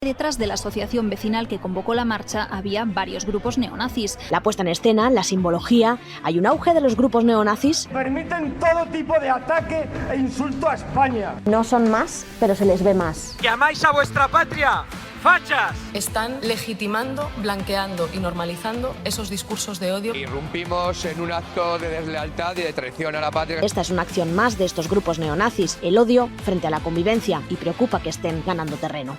detrás de la asociación vecinal que convocó la marcha había varios grupos neonazis. La puesta en escena, la simbología, hay un auge de los grupos neonazis. Permiten todo tipo de ataque e insulto a España. No son más, pero se les ve más. ¿Llamáis a vuestra patria? ¡Fachas! Están legitimando, blanqueando y normalizando esos discursos de odio. Irrumpimos en un acto de deslealtad y de traición a la patria. Esta es una acción más de estos grupos neonazis, el odio frente a la convivencia, y preocupa que estén ganando terreno.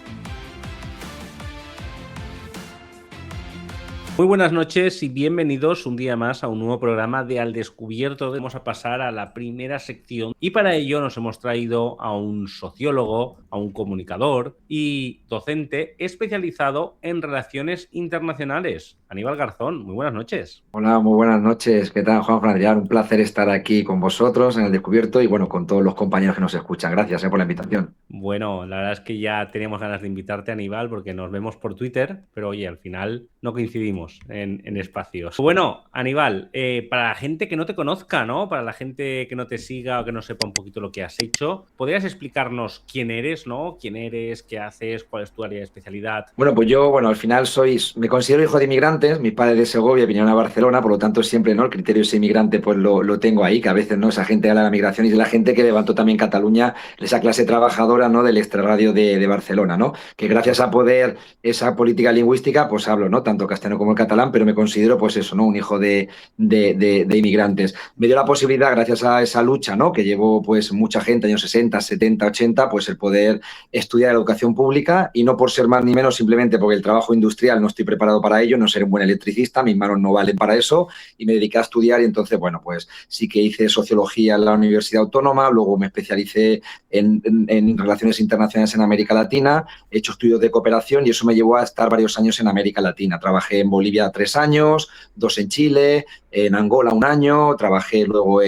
Muy buenas noches y bienvenidos un día más a un nuevo programa de Al Descubierto. Vamos a pasar a la primera sección y para ello nos hemos traído a un sociólogo, a un comunicador y docente especializado en relaciones internacionales. Aníbal Garzón, muy buenas noches. Hola, muy buenas noches. ¿Qué tal, Juan Fran? Un placer estar aquí con vosotros en El Descubierto y bueno, con todos los compañeros que nos escuchan. Gracias por la invitación. Bueno, la verdad es que ya teníamos ganas de invitarte, Aníbal, porque nos vemos por Twitter, pero oye, al final no coincidimos en espacios. Bueno, Aníbal, para la gente que no te conozca, ¿no? Para la gente que no te siga o que no sepa un poquito lo que has hecho, ¿podrías explicarnos quién eres, ¿no? ¿Quién eres? ¿Qué haces? ¿Cuál es tu área de especialidad? Bueno, pues yo, al final me considero hijo de inmigrantes. Mis padres de Segovia vinieron a Barcelona, por lo tanto siempre, ¿no? El criterio de ser inmigrante pues lo tengo ahí, que a veces, ¿no? Esa gente habla de la migración y de la gente que levantó también Cataluña, esa clase trabajadora, ¿no? Del extrarradio de Barcelona, ¿no? Que gracias a poder esa política lingüística, pues hablo, ¿no? Tanto castellano como el catalán, pero me considero, pues eso, ¿no? Un hijo de inmigrantes. Me dio la posibilidad, gracias a esa lucha, ¿no? Que llevó, pues, mucha gente, años 60, 70, 80, pues el poder estudiar educación pública y no por ser más ni menos, simplemente porque el trabajo industrial no estoy preparado para ello, no seré un buen electricista, mis manos no valen para eso y me dediqué a estudiar y entonces, bueno, pues sí que hice sociología en la Universidad Autónoma, luego me especialicé en relaciones internacionales en América Latina, he hecho estudios de cooperación y eso me llevó a estar varios años en América Latina. Trabajé en Bolivia 3 años, 2 en Chile, en Angola 1 año, trabajé luego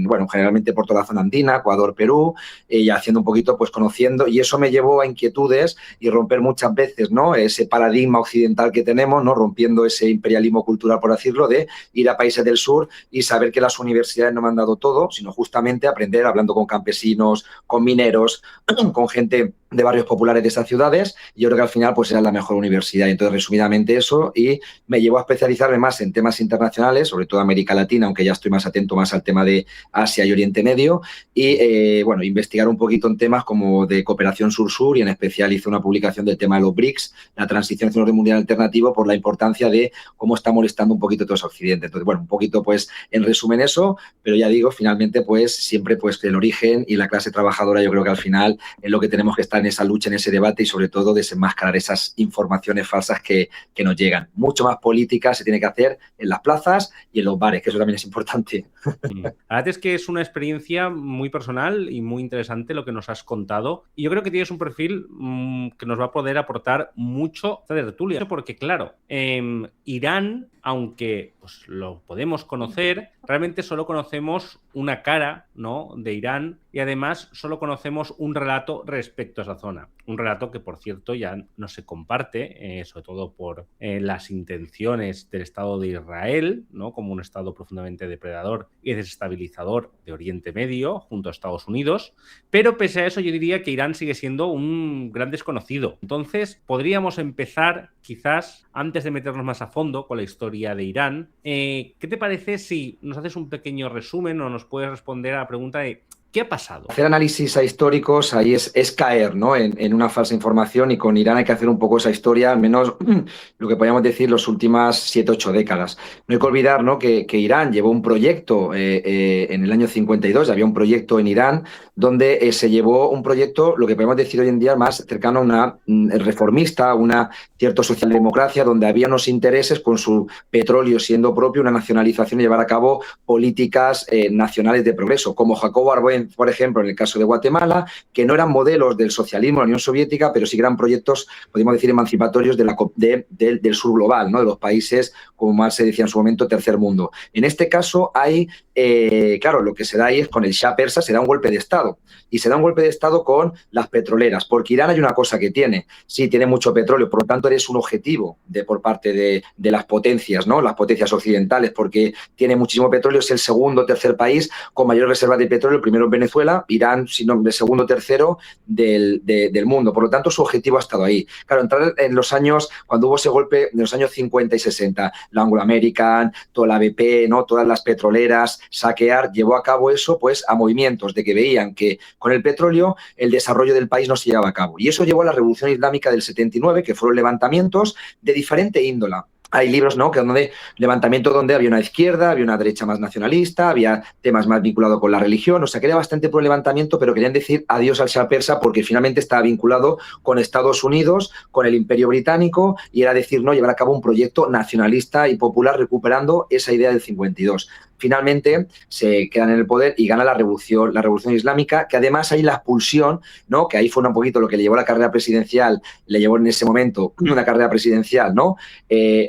bueno, generalmente por toda la zona andina, Ecuador, Perú, y haciendo un poquito, pues conociendo, y eso me llevó a inquietudes y romper muchas veces, ¿no? Ese paradigma occidental que tenemos, ¿no? Rompiendo ese imperialismo cultural, por decirlo, de ir a países del sur y saber que las universidades no me han dado todo, sino justamente aprender hablando con campesinos, con mineros, con gente de barrios populares de esas ciudades, y yo creo que al final pues era la mejor universidad. Entonces, resumidamente eso, y me llevó a especializarme más en temas internacionales, sobre todo América Latina, aunque ya estoy más atento más al tema de Asia y Oriente Medio, y bueno, investigar un poquito en temas como de cooperación sur-sur, y en especial hice una publicación del tema de los BRICS, la transición hacia un orden mundial alternativo, por la importancia de cómo está molestando un poquito todo ese Occidente. Entonces, bueno, un poquito pues en resumen eso, pero ya digo, finalmente pues siempre pues el origen y la clase trabajadora, yo creo que al final es lo que tenemos que estar en esa lucha, en ese debate y sobre todo desenmascarar esas informaciones falsas que nos llegan. Mucho más política se tiene que hacer en las plazas y en los bares, que eso también es importante. La verdad es que es una experiencia muy personal y muy interesante lo que nos has contado, y yo creo que tienes un perfil que nos va a poder aportar mucho de tertulia, porque claro, Irán, aunque pues, lo podemos conocer, realmente solo conocemos una cara, ¿no? de Irán, y además solo conocemos un relato respecto a esa zona. Un relato que, por cierto, ya no se comparte, sobre todo por las intenciones del Estado de Israel, ¿no? como un Estado profundamente depredador y desestabilizador de Oriente Medio, junto a Estados Unidos. Pero pese a eso, yo diría que Irán sigue siendo un gran desconocido. Entonces, podríamos empezar, quizás, antes de meternos más a fondo con la historia de Irán, ¿qué te parece si nos haces un pequeño resumen o nos puedes responder a la pregunta de ¿qué ha pasado? Hacer análisis históricos ahí es caer, ¿no? en una falsa información, y con Irán hay que hacer un poco esa historia, al menos lo que podríamos decir las últimas 7-8 décadas. No hay que olvidar, ¿no? que Irán llevó un proyecto en el año 52, había un proyecto en Irán donde se llevó un proyecto, lo que podemos decir hoy en día, más cercano a una reformista, una cierta socialdemocracia, donde había unos intereses con su petróleo siendo propio, una nacionalización y llevar a cabo políticas nacionales de progreso, como Jacobo Arbenz, por ejemplo, en el caso de Guatemala, que no eran modelos del socialismo de la Unión Soviética, pero sí eran proyectos, podríamos decir, emancipatorios del sur global, ¿no? de los países, como más se decía en su momento, tercer mundo. En este caso hay, claro, lo que se da ahí es con el Shah persa, se da un golpe de Estado, y se da un golpe de Estado con las petroleras, porque Irán hay una cosa que tiene, sí, tiene mucho petróleo, por lo tanto eres un objetivo por parte de las potencias, ¿no? Las potencias occidentales, porque tiene muchísimo petróleo, es el segundo o tercer país con mayor reserva de petróleo, el primero en Venezuela, Irán, si no, de segundo o tercero del mundo. Por lo tanto, su objetivo ha estado ahí. Claro, entrar en los años, cuando hubo ese golpe en los años 50 y 60, la Anglo American, toda la BP, ¿no? Todas las petroleras, saquear, llevó a cabo eso pues a movimientos de que veían que con el petróleo el desarrollo del país no se llevaba a cabo. Y eso llevó a la Revolución Islámica del 79, que fueron levantamientos de diferente índola. Hay libros, ¿no?, que donde levantamiento donde había una izquierda, había una derecha más nacionalista, había temas más vinculados con la religión, o sea, que era bastante por el levantamiento, pero querían decir adiós al Shah persa porque finalmente estaba vinculado con Estados Unidos, con el Imperio Británico, y era decir, no, llevar a cabo un proyecto nacionalista y popular recuperando esa idea del 52. Finalmente se quedan en el poder y gana la revolución islámica, que además hay la expulsión, ¿no?, que ahí fue un poquito lo que le llevó a la carrera presidencial, le llevó en ese momento una carrera presidencial, ¿no?,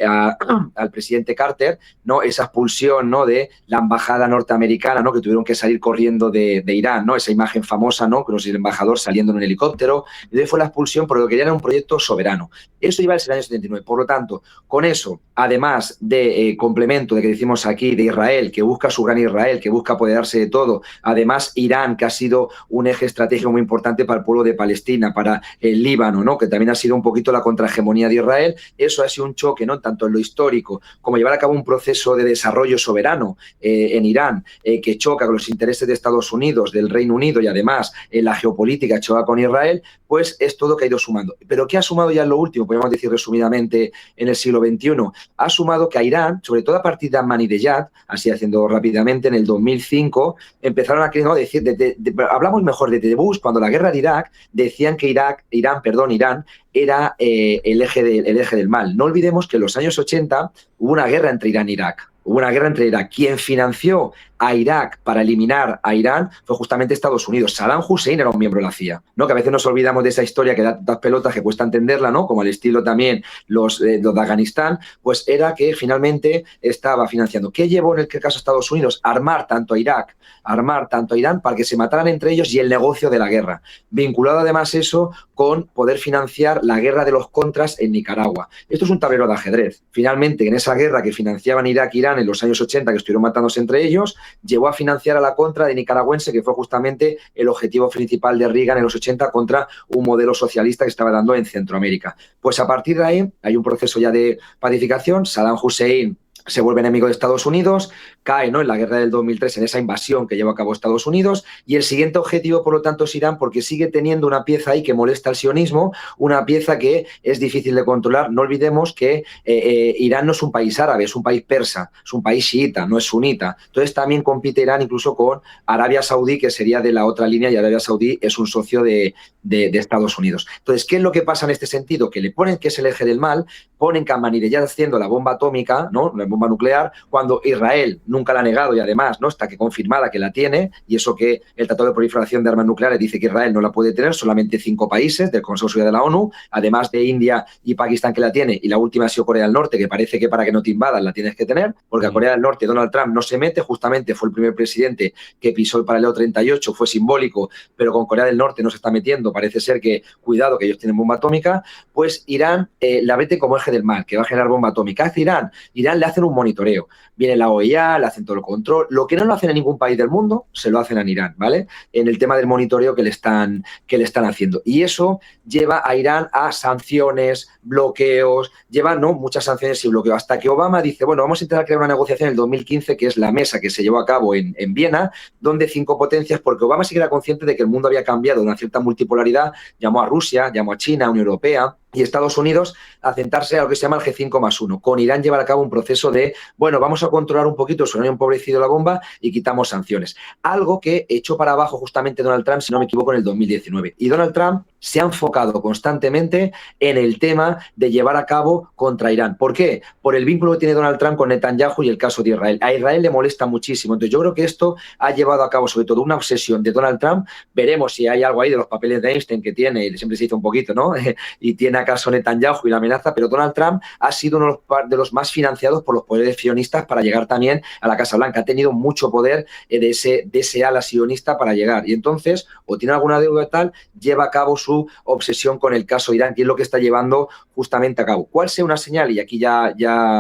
al presidente Carter, ¿no?, esa expulsión, ¿no?, de la embajada norteamericana, ¿no?, que tuvieron que salir corriendo de Irán, ¿no?, esa imagen famosa, ¿no?, con el embajador saliendo en un helicóptero. Y de ahí fue la expulsión porque lo que querían era un proyecto soberano. Eso iba desde el año 79. Por lo tanto, con eso, además de complemento de que decimos aquí de Israel, que busca su gran Israel, que busca apoderarse de todo. Además, Irán, que ha sido un eje estratégico muy importante para el pueblo de Palestina, para el Líbano, ¿no?, que también ha sido un poquito la contrahegemonía de Israel. Eso ha sido un choque, ¿no?, tanto en lo histórico como llevar a cabo un proceso de desarrollo soberano en Irán, que choca con los intereses de Estados Unidos, del Reino Unido, y además la geopolítica choca con Israel, pues es todo que ha ido sumando. Pero ¿qué ha sumado ya en lo último? Podemos decir resumidamente en el siglo XXI. Ha sumado que a Irán, sobre todo a partir de Ahmadinejad, así haciendo rápidamente, en el 2005, empezaron a decir, hablamos mejor de Bush, cuando la guerra de Irak, decían que Irán era el eje del mal. No olvidemos que en los años 80 hubo una guerra entre Irán e Irak. Quien financió a Irak para eliminar a Irán fue justamente Estados Unidos. Saddam Hussein era un miembro de la CIA, ¿no?, que a veces nos olvidamos de esa historia que da pelotas, que cuesta entenderla, ¿no?, como al estilo también los de Afganistán, pues era que finalmente estaba financiando. ¿Qué llevó en el caso de Estados Unidos? Armar tanto a Irak, armar tanto a Irán para que se mataran entre ellos y el negocio de la guerra. Vinculado además eso con poder financiar la guerra de los contras en Nicaragua. Esto es un tablero de ajedrez. Finalmente, en esa guerra que financiaban Irak e Irán en los años 80, que estuvieron matándose entre ellos, llevó a financiar a la contra de nicaragüense, que fue justamente el objetivo principal de Reagan en los 80 contra un modelo socialista que estaba dando en Centroamérica. Pues a partir de ahí hay un proceso ya de pacificación. Saddam Hussein se vuelve enemigo de Estados Unidos, cae, ¿no?, en la guerra del 2003, en esa invasión que llevó a cabo Estados Unidos, y el siguiente objetivo, por lo tanto, es Irán, porque sigue teniendo una pieza ahí que molesta al sionismo, una pieza que es difícil de controlar. No olvidemos que Irán no es un país árabe, es un país persa, es un país chiita, no es sunita. Entonces también compite Irán incluso con Arabia Saudí, que sería de la otra línea, y Arabia Saudí es un socio de Estados Unidos. Entonces, ¿qué es lo que pasa en este sentido? Que le ponen que es el eje del mal, ponen que Ahmadinejad haciendo la bomba atómica, ¿no?, la bomba nuclear, cuando Israel nunca la ha negado y además, ¿no?, está que confirmada que la tiene, y eso que el Tratado de Proliferación de Armas Nucleares dice que Israel no la puede tener, solamente 5 países del Consejo de Seguridad de la ONU, además de India y Pakistán, que la tiene, y la última ha sido Corea del Norte, que parece que para que no te invadan la tienes que tener, porque a Corea del Norte Donald Trump no se mete, justamente fue el primer presidente que pisó el paralelo 38, fue simbólico, pero con Corea del Norte no se está metiendo, parece ser que, cuidado, que ellos tienen bomba atómica. Pues Irán la vete como eje del mal, que va a generar bomba atómica. ¿Qué hace Irán? Irán le hacen un monitoreo. Viene la OEA, le hacen todo el control. Lo que no lo hacen en ningún país del mundo, se lo hacen en Irán, ¿vale? En el tema del monitoreo que le están haciendo. Y eso lleva a Irán a sanciones, bloqueos, lleva, ¿no?, muchas sanciones y bloqueos, hasta que Obama dice, bueno, vamos a intentar crear una negociación en el 2015, que es la mesa que se llevó a cabo en Viena, donde 5 potencias, porque Obama sí que era consciente de que el mundo había cambiado de una cierta multipolaridad, llamó a Rusia, llamó a China, a Unión Europea y Estados Unidos a sentarse a lo que se llama el G5+1. Con Irán llevar a cabo un proceso de, bueno, vamos a controlar un poquito el uranio empobrecido de la bomba y quitamos sanciones. Algo que echó para abajo justamente Donald Trump, si no me equivoco, en el 2019. Y Donald Trump se ha enfocado constantemente en el tema de llevar a cabo contra Irán. ¿Por qué? Por el vínculo que tiene Donald Trump con Netanyahu y el caso de Israel. A Israel le molesta muchísimo. Entonces yo creo que esto ha llevado a cabo sobre todo una obsesión de Donald Trump. Veremos si hay algo ahí de los papeles de Einstein que tiene, siempre se dice un poquito, ¿no? Y tiene a caso Netanyahu y la amenaza, pero Donald Trump ha sido uno de los más financiados por los poderes sionistas para llegar también a la Casa Blanca. Ha tenido mucho poder de ese ala sionista para llegar. Y entonces, o tiene alguna deuda tal, lleva a cabo su obsesión con el caso Irán, que es lo que está llevando justamente a cabo. ¿Cuál sea una señal? Y aquí ya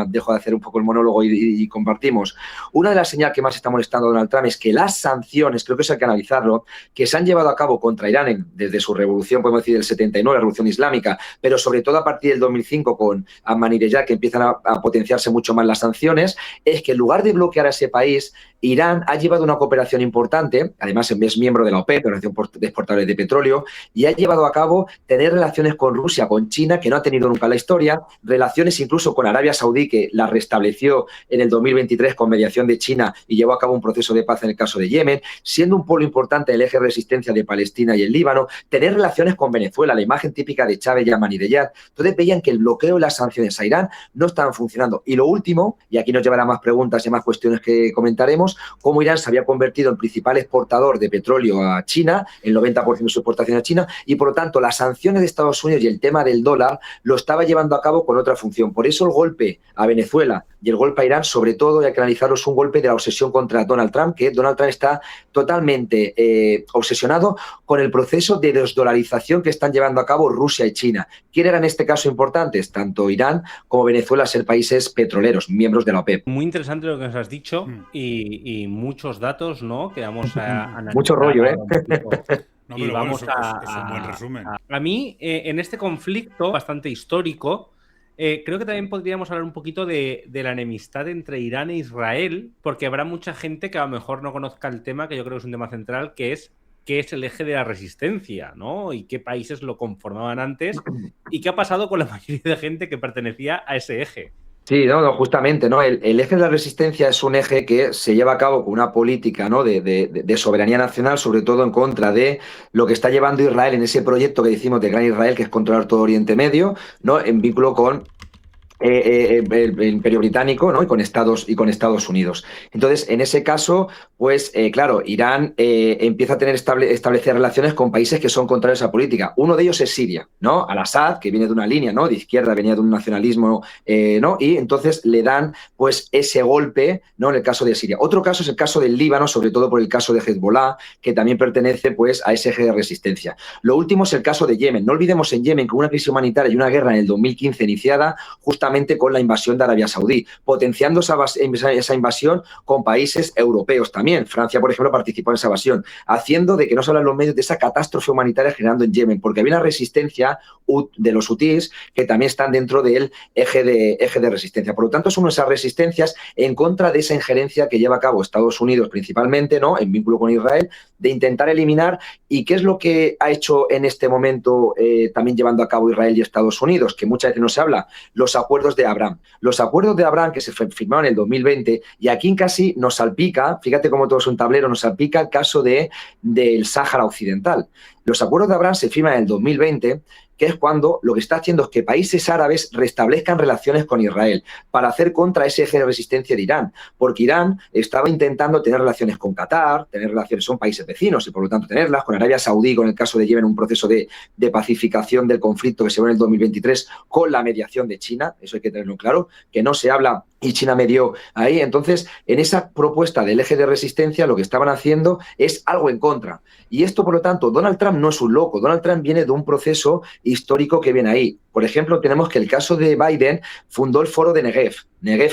dejo de hacer un poco el monólogo y compartimos. Una de las señales que más está molestando a Donald Trump es que las sanciones, creo que eso hay que analizarlo, que se han llevado a cabo contra Irán desde su revolución, podemos decir, del 79, la revolución islámica, pero sobre todo a partir del 2005 con Ahmadinejad, que empiezan a potenciarse mucho más las sanciones, es que en lugar de bloquear a ese país, Irán ha llevado una cooperación importante, además es miembro de la OPEP, la Organización de Exportadores de Petróleo, y ha llevado a cabo tener relaciones con Rusia, con China, que no ha tenido nunca en la historia, relaciones incluso con Arabia Saudí, que la restableció en el 2023 con mediación de China y llevó a cabo un proceso de paz en el caso de Yemen, siendo un polo importante del eje de resistencia de Palestina y el Líbano, tener relaciones con Venezuela, la imagen típica de Chávez y Ahmadinejad. Entonces veían que el bloqueo y las sanciones a Irán no estaban funcionando. Y lo último, y aquí nos llevará más preguntas y más cuestiones que comentaremos, cómo Irán se había convertido en principal exportador de petróleo a China, el 90% de su exportación a China, y por lo tanto las sanciones de Estados Unidos y el tema del dólar lo estaba llevando a cabo con otra función. Por eso el golpe a Venezuela y el golpe a Irán, sobre todo, hay que analizarlo, es un golpe de la obsesión contra Donald Trump, que Donald Trump está totalmente obsesionado con el proceso de desdolarización que están llevando a cabo Rusia y China. ¿Quién eran en este caso importantes? Tanto Irán como Venezuela, ser países petroleros, miembros de la OPEP. Muy interesante lo que nos has dicho y muchos datos, ¿no? Que vamos a analizar. Mucho rollo, ¿eh? No, y pero vamos bueno, es un buen resumen. A mí, en este conflicto bastante histórico, creo que también podríamos hablar un poquito de la enemistad entre Irán e Israel, porque habrá mucha gente que a lo mejor no conozca el tema, que yo creo que es un tema central, que es qué es el eje de la resistencia, ¿no? Y qué países lo conformaban antes y qué ha pasado con la mayoría de gente que pertenecía a ese eje. Sí, no, justamente, ¿no? El eje de la resistencia es un eje que se lleva a cabo con una política, ¿no? de soberanía nacional, sobre todo en contra de lo que está llevando Israel en ese proyecto que decimos de Gran Israel, que es controlar todo Oriente Medio, ¿no? En vínculo con el Imperio Británico, ¿no? y con Estados Unidos. Entonces, en ese caso, pues claro, Irán empieza a establecer relaciones con países que son contrarios a esa política. Uno de ellos es Siria, ¿no? Al-Assad, que viene de una línea, ¿no? de izquierda, venía de un nacionalismo, ¿no? y entonces le dan pues ese golpe, ¿no? en el caso de Siria. Otro caso es el caso del Líbano, sobre todo por el caso de Hezbollah, que también pertenece pues a ese eje de resistencia. Lo último es el caso de Yemen. No olvidemos en Yemen, con una crisis humanitaria y una guerra en el 2015 iniciada, justamente con la invasión de Arabia Saudí, potenciando esa invasión con países europeos también. Francia, por ejemplo, participó en esa invasión, haciendo de que no se hablan los medios de esa catástrofe humanitaria generando en Yemen, porque había una resistencia de los hutíes que también están dentro del eje de resistencia. Por lo tanto, es una de esas resistencias en contra de esa injerencia que lleva a cabo Estados Unidos principalmente, ¿no? en vínculo con Israel, de intentar eliminar. ¿Y qué es lo que ha hecho en este momento también llevando a cabo Israel y Estados Unidos? Que muchas veces no se habla, los acuerdos de Abraham. Los acuerdos de Abraham que se firmaron en el 2020, y aquí casi nos salpica, fíjate cómo todo es un tablero, nos salpica el caso del Sáhara Occidental. Los acuerdos de Abraham se firman en el 2020, que es cuando lo que está haciendo es que países árabes restablezcan relaciones con Israel para hacer contra ese eje de resistencia de Irán, porque Irán estaba intentando tener relaciones con Qatar, tener relaciones, son países vecinos y por lo tanto tenerlas, con Arabia Saudí, con el caso de Yemen, un proceso de pacificación del conflicto que se ve en el 2023 con la mediación de China, eso hay que tenerlo claro, que no se habla y China medió ahí. Entonces, en esa propuesta del eje de resistencia lo que estaban haciendo es algo en contra. Y esto, por lo tanto, Donald Trump no es un loco, Donald Trump viene de un proceso histórico que viene ahí. Por ejemplo, tenemos que el caso de Biden fundó el foro de Negev,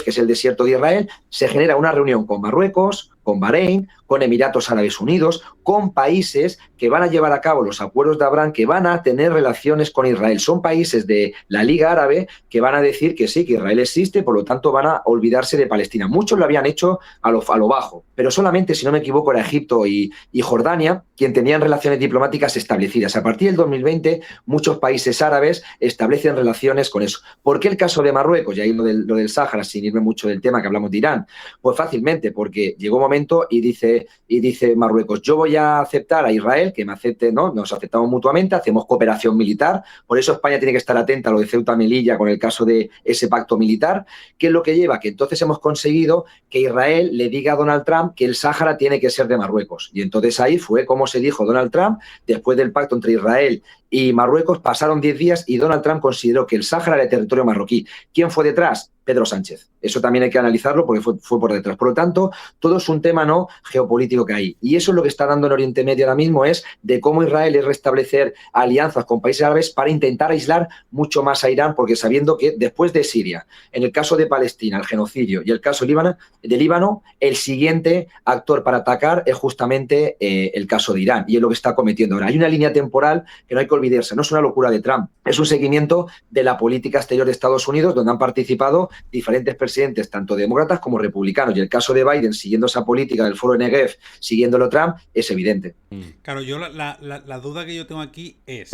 que es el desierto de Israel, se genera una reunión con Marruecos, con Bahrein, con Emiratos Árabes Unidos, con países que van a llevar a cabo los acuerdos de Abraham, que van a tener relaciones con Israel. Son países de la Liga Árabe que van a decir que sí, que Israel existe, por lo tanto van a olvidarse de Palestina. Muchos lo habían hecho a lo bajo, pero solamente, si no me equivoco, era Egipto y Jordania quien tenían relaciones diplomáticas establecidas. A partir del 2020, muchos países árabes establecen relaciones con eso. ¿Por qué el caso de Marruecos? Y ahí lo del Sáhara, sin irme mucho del tema que hablamos de Irán. Pues fácilmente, porque llegó un momento momento y dice Marruecos, yo voy a aceptar a Israel, que me acepte, ¿no? Nos aceptamos mutuamente, hacemos cooperación militar. Por eso España tiene que estar atenta a lo de Ceuta y Melilla con el caso de ese pacto militar. ¿Qué es lo que lleva? Que entonces hemos conseguido que Israel le diga a Donald Trump que el Sáhara tiene que ser de Marruecos. Y entonces ahí fue como se dijo Donald Trump, después del pacto entre Israel y Marruecos, pasaron 10 días y Donald Trump consideró que el Sáhara era territorio marroquí. ¿Quién fue detrás? Pedro Sánchez. Eso también hay que analizarlo porque fue por detrás. Por lo tanto, todo es un tema no geopolítico que hay. Y eso es lo que está dando en Oriente Medio ahora mismo, es de cómo Israel es restablecer alianzas con países árabes para intentar aislar mucho más a Irán, porque sabiendo que después de Siria, en el caso de Palestina, el genocidio, y el caso de Líbano, el siguiente actor para atacar es justamente el caso de Irán. Y es lo que está cometiendo ahora. Hay una línea temporal que no hay que olvidarse. No es una locura de Trump. Es un seguimiento de la política exterior de Estados Unidos, donde han participado diferentes presidentes, tanto demócratas como republicanos. Y el caso de Biden, siguiendo esa política del foro de Negev, siguiéndolo Trump, es evidente. Claro, yo la duda que yo tengo aquí es,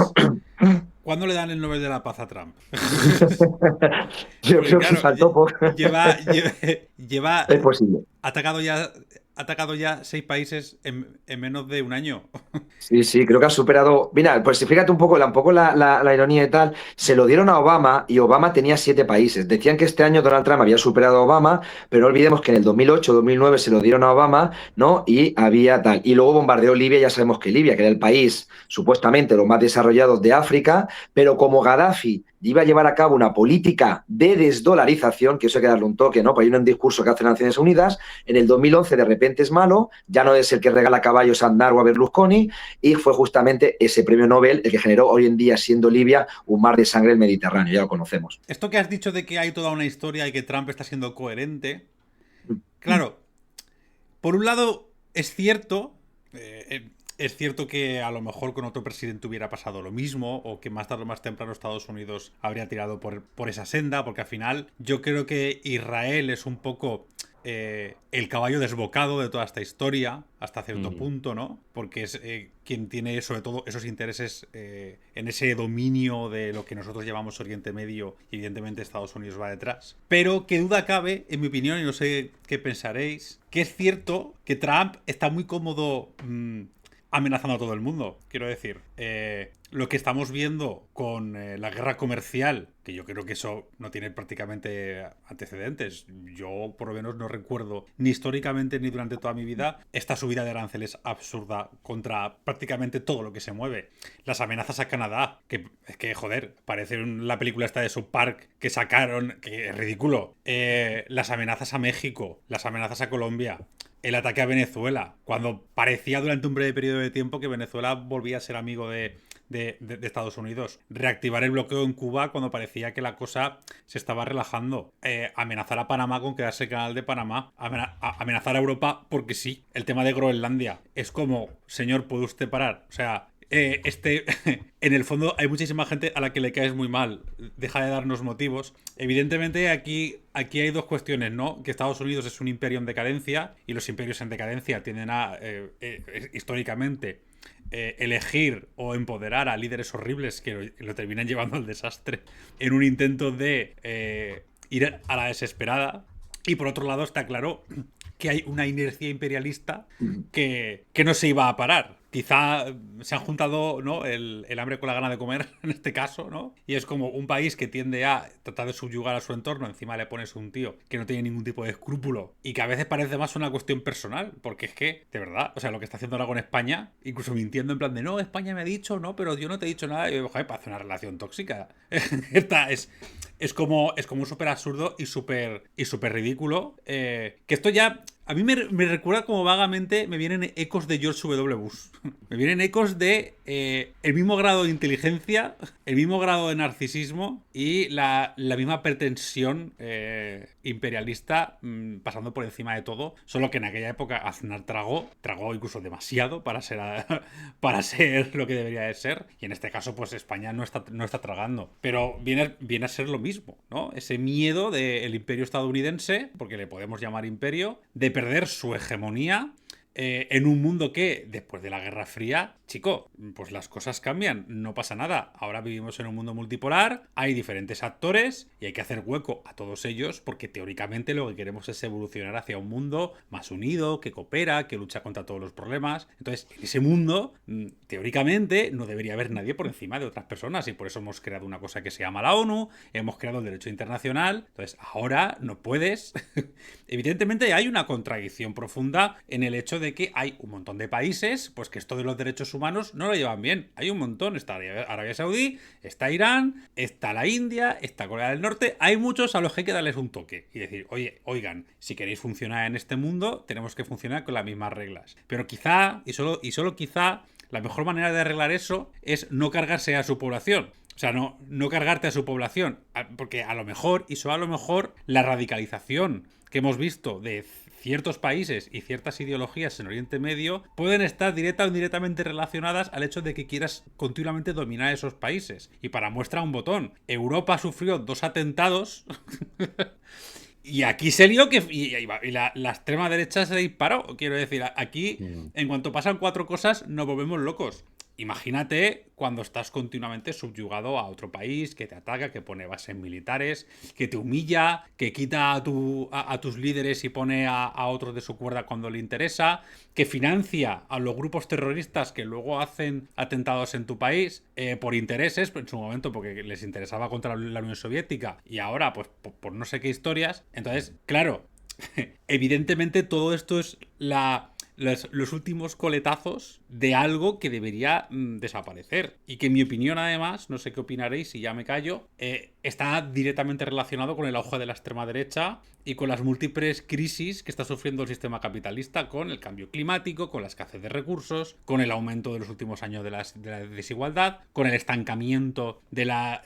¿cuándo le dan el Nobel de la Paz a Trump? Yo creo que faltó poco. Lleva es posible. Ha atacado ya 6 países en menos de un año. Sí, creo que ha superado. Mira, pues fíjate un poco la ironía y tal. Se lo dieron a Obama y Obama tenía 7 países. Decían que este año Donald Trump había superado a Obama, pero no olvidemos que en el 2008, 2009 se lo dieron a Obama, ¿no? Y había tal. Y luego bombardeó Libia. Ya sabemos que Libia, que era el país supuestamente los más desarrollados de África, pero como Gaddafi iba a llevar a cabo una política de desdolarización, que eso hay que darle un toque, ¿no? Pues hay un discurso que hace Naciones Unidas. En el 2011 de repente es malo, ya no es el que regala caballos a Aznar o a Berlusconi, y fue justamente ese premio Nobel el que generó hoy en día, siendo Libia, un mar de sangre en el Mediterráneo, ya lo conocemos. Esto que has dicho de que hay toda una historia y que Trump está siendo coherente, claro, por un lado es cierto que a lo mejor con otro presidente hubiera pasado lo mismo, o que más tarde o más temprano Estados Unidos habría tirado por esa senda, porque al final yo creo que Israel es un poco el caballo desbocado de toda esta historia, hasta cierto punto, ¿no? Porque es quien tiene sobre todo esos intereses en ese dominio de lo que nosotros llamamos Oriente Medio, y evidentemente Estados Unidos va detrás. Pero qué duda cabe, en mi opinión, y no sé qué pensaréis, que es cierto que Trump está muy cómodo amenazando a todo el mundo. Quiero decir, lo que estamos viendo con la guerra comercial, que yo creo que eso no tiene prácticamente antecedentes. Yo, por lo menos, no recuerdo ni históricamente ni durante toda mi vida esta subida de aranceles absurda contra prácticamente todo lo que se mueve. Las amenazas a Canadá, que es que, joder, parece la película esta de South Park que sacaron, que es ridículo. Las amenazas a México, las amenazas a Colombia, el ataque a Venezuela, cuando parecía durante un breve periodo de tiempo que Venezuela volvía a ser amigo de Estados Unidos. Reactivar el bloqueo en Cuba cuando parecía que la cosa se estaba relajando. Amenazar a Panamá con quedarse el canal de Panamá. Amenazar a Europa porque sí. El tema de Groenlandia. Es como, señor, ¿puede usted parar? O sea, en el fondo hay muchísima gente a la que le caes muy mal. Deja de darnos motivos. Evidentemente aquí hay dos cuestiones, ¿no? Que Estados Unidos es un imperio en decadencia, y los imperios en decadencia tienden a históricamente elegir o empoderar a líderes horribles que lo terminan llevando al desastre en un intento de ir a la desesperada. Y por otro lado está claro que hay una inercia imperialista que no se iba a parar. Quizá se han juntado, ¿no?, el hambre con la gana de comer en este caso, ¿no? Y es como un país que tiende a tratar de subyugar a su entorno. Encima le pones un tío que no tiene ningún tipo de escrúpulo y que a veces parece más una cuestión personal, porque es que, de verdad, o sea, lo que está haciendo ahora con España, incluso mintiendo en plan de no, España me ha dicho, no, pero yo no te he dicho nada. Y yo, joder, parece una relación tóxica. Es como un súper absurdo y súper ridículo. Que esto ya a mí me recuerda como vagamente, me vienen ecos de George W. Bush. Me vienen ecos de el mismo grado de inteligencia, el mismo grado de narcisismo y la misma pretensión imperialista, pasando por encima de todo. Solo que en aquella época Aznar tragó incluso demasiado para ser lo que debería de ser. Y en este caso, pues España no está tragando. Pero viene a ser lo mismo, ¿no? Ese miedo del imperio estadounidense, porque le podemos llamar imperio, de perder su hegemonía, en un mundo que, después de la Guerra Fría, chico, pues las cosas cambian, no pasa nada. Ahora vivimos en un mundo multipolar, hay diferentes actores y hay que hacer hueco a todos ellos porque teóricamente lo que queremos es evolucionar hacia un mundo más unido, que coopera, que lucha contra todos los problemas. Entonces, en ese mundo, teóricamente, no debería haber nadie por encima de otras personas y por eso hemos creado una cosa que se llama la ONU, hemos creado el derecho internacional. Entonces, ahora no puedes. Evidentemente hay una contradicción profunda en el hecho de que hay un montón de países pues que esto de los derechos humanos no lo llevan bien. Hay un montón, está Arabia Saudí, está Irán, está la India, está Corea del Norte, hay muchos a los que hay que darles un toque y decir, oye, oigan, si queréis funcionar en este mundo, tenemos que funcionar con las mismas reglas. Pero quizá, y solo quizá, la mejor manera de arreglar eso es no cargarse a su población. O sea, no cargarte a su población, porque a lo mejor, y solo a lo mejor, la radicalización que hemos visto de ciertos países y ciertas ideologías en Oriente Medio pueden estar directa o indirectamente relacionadas al hecho de que quieras continuamente dominar esos países. Y para muestra un botón, Europa sufrió 2 atentados y aquí se lió y la extrema derecha se disparó. Quiero decir, aquí en cuanto pasan 4 cosas nos volvemos locos. Imagínate cuando estás continuamente subyugado a otro país que te ataca, que pone bases militares, que te humilla, que quita a tus líderes y pone a otros de su cuerda cuando le interesa, que financia a los grupos terroristas que luego hacen atentados en tu país por intereses, en su momento porque les interesaba contra la Unión Soviética y ahora pues por no sé qué historias. Entonces, claro, evidentemente todo esto es los últimos coletazos de algo que debería desaparecer y que en mi opinión además, no sé qué opinaréis si ya me callo, está directamente relacionado con el auge de la extrema derecha y con las múltiples crisis que está sufriendo el sistema capitalista, con el cambio climático, con la escasez de recursos, con el aumento de los últimos años de la desigualdad, con el estancamiento de la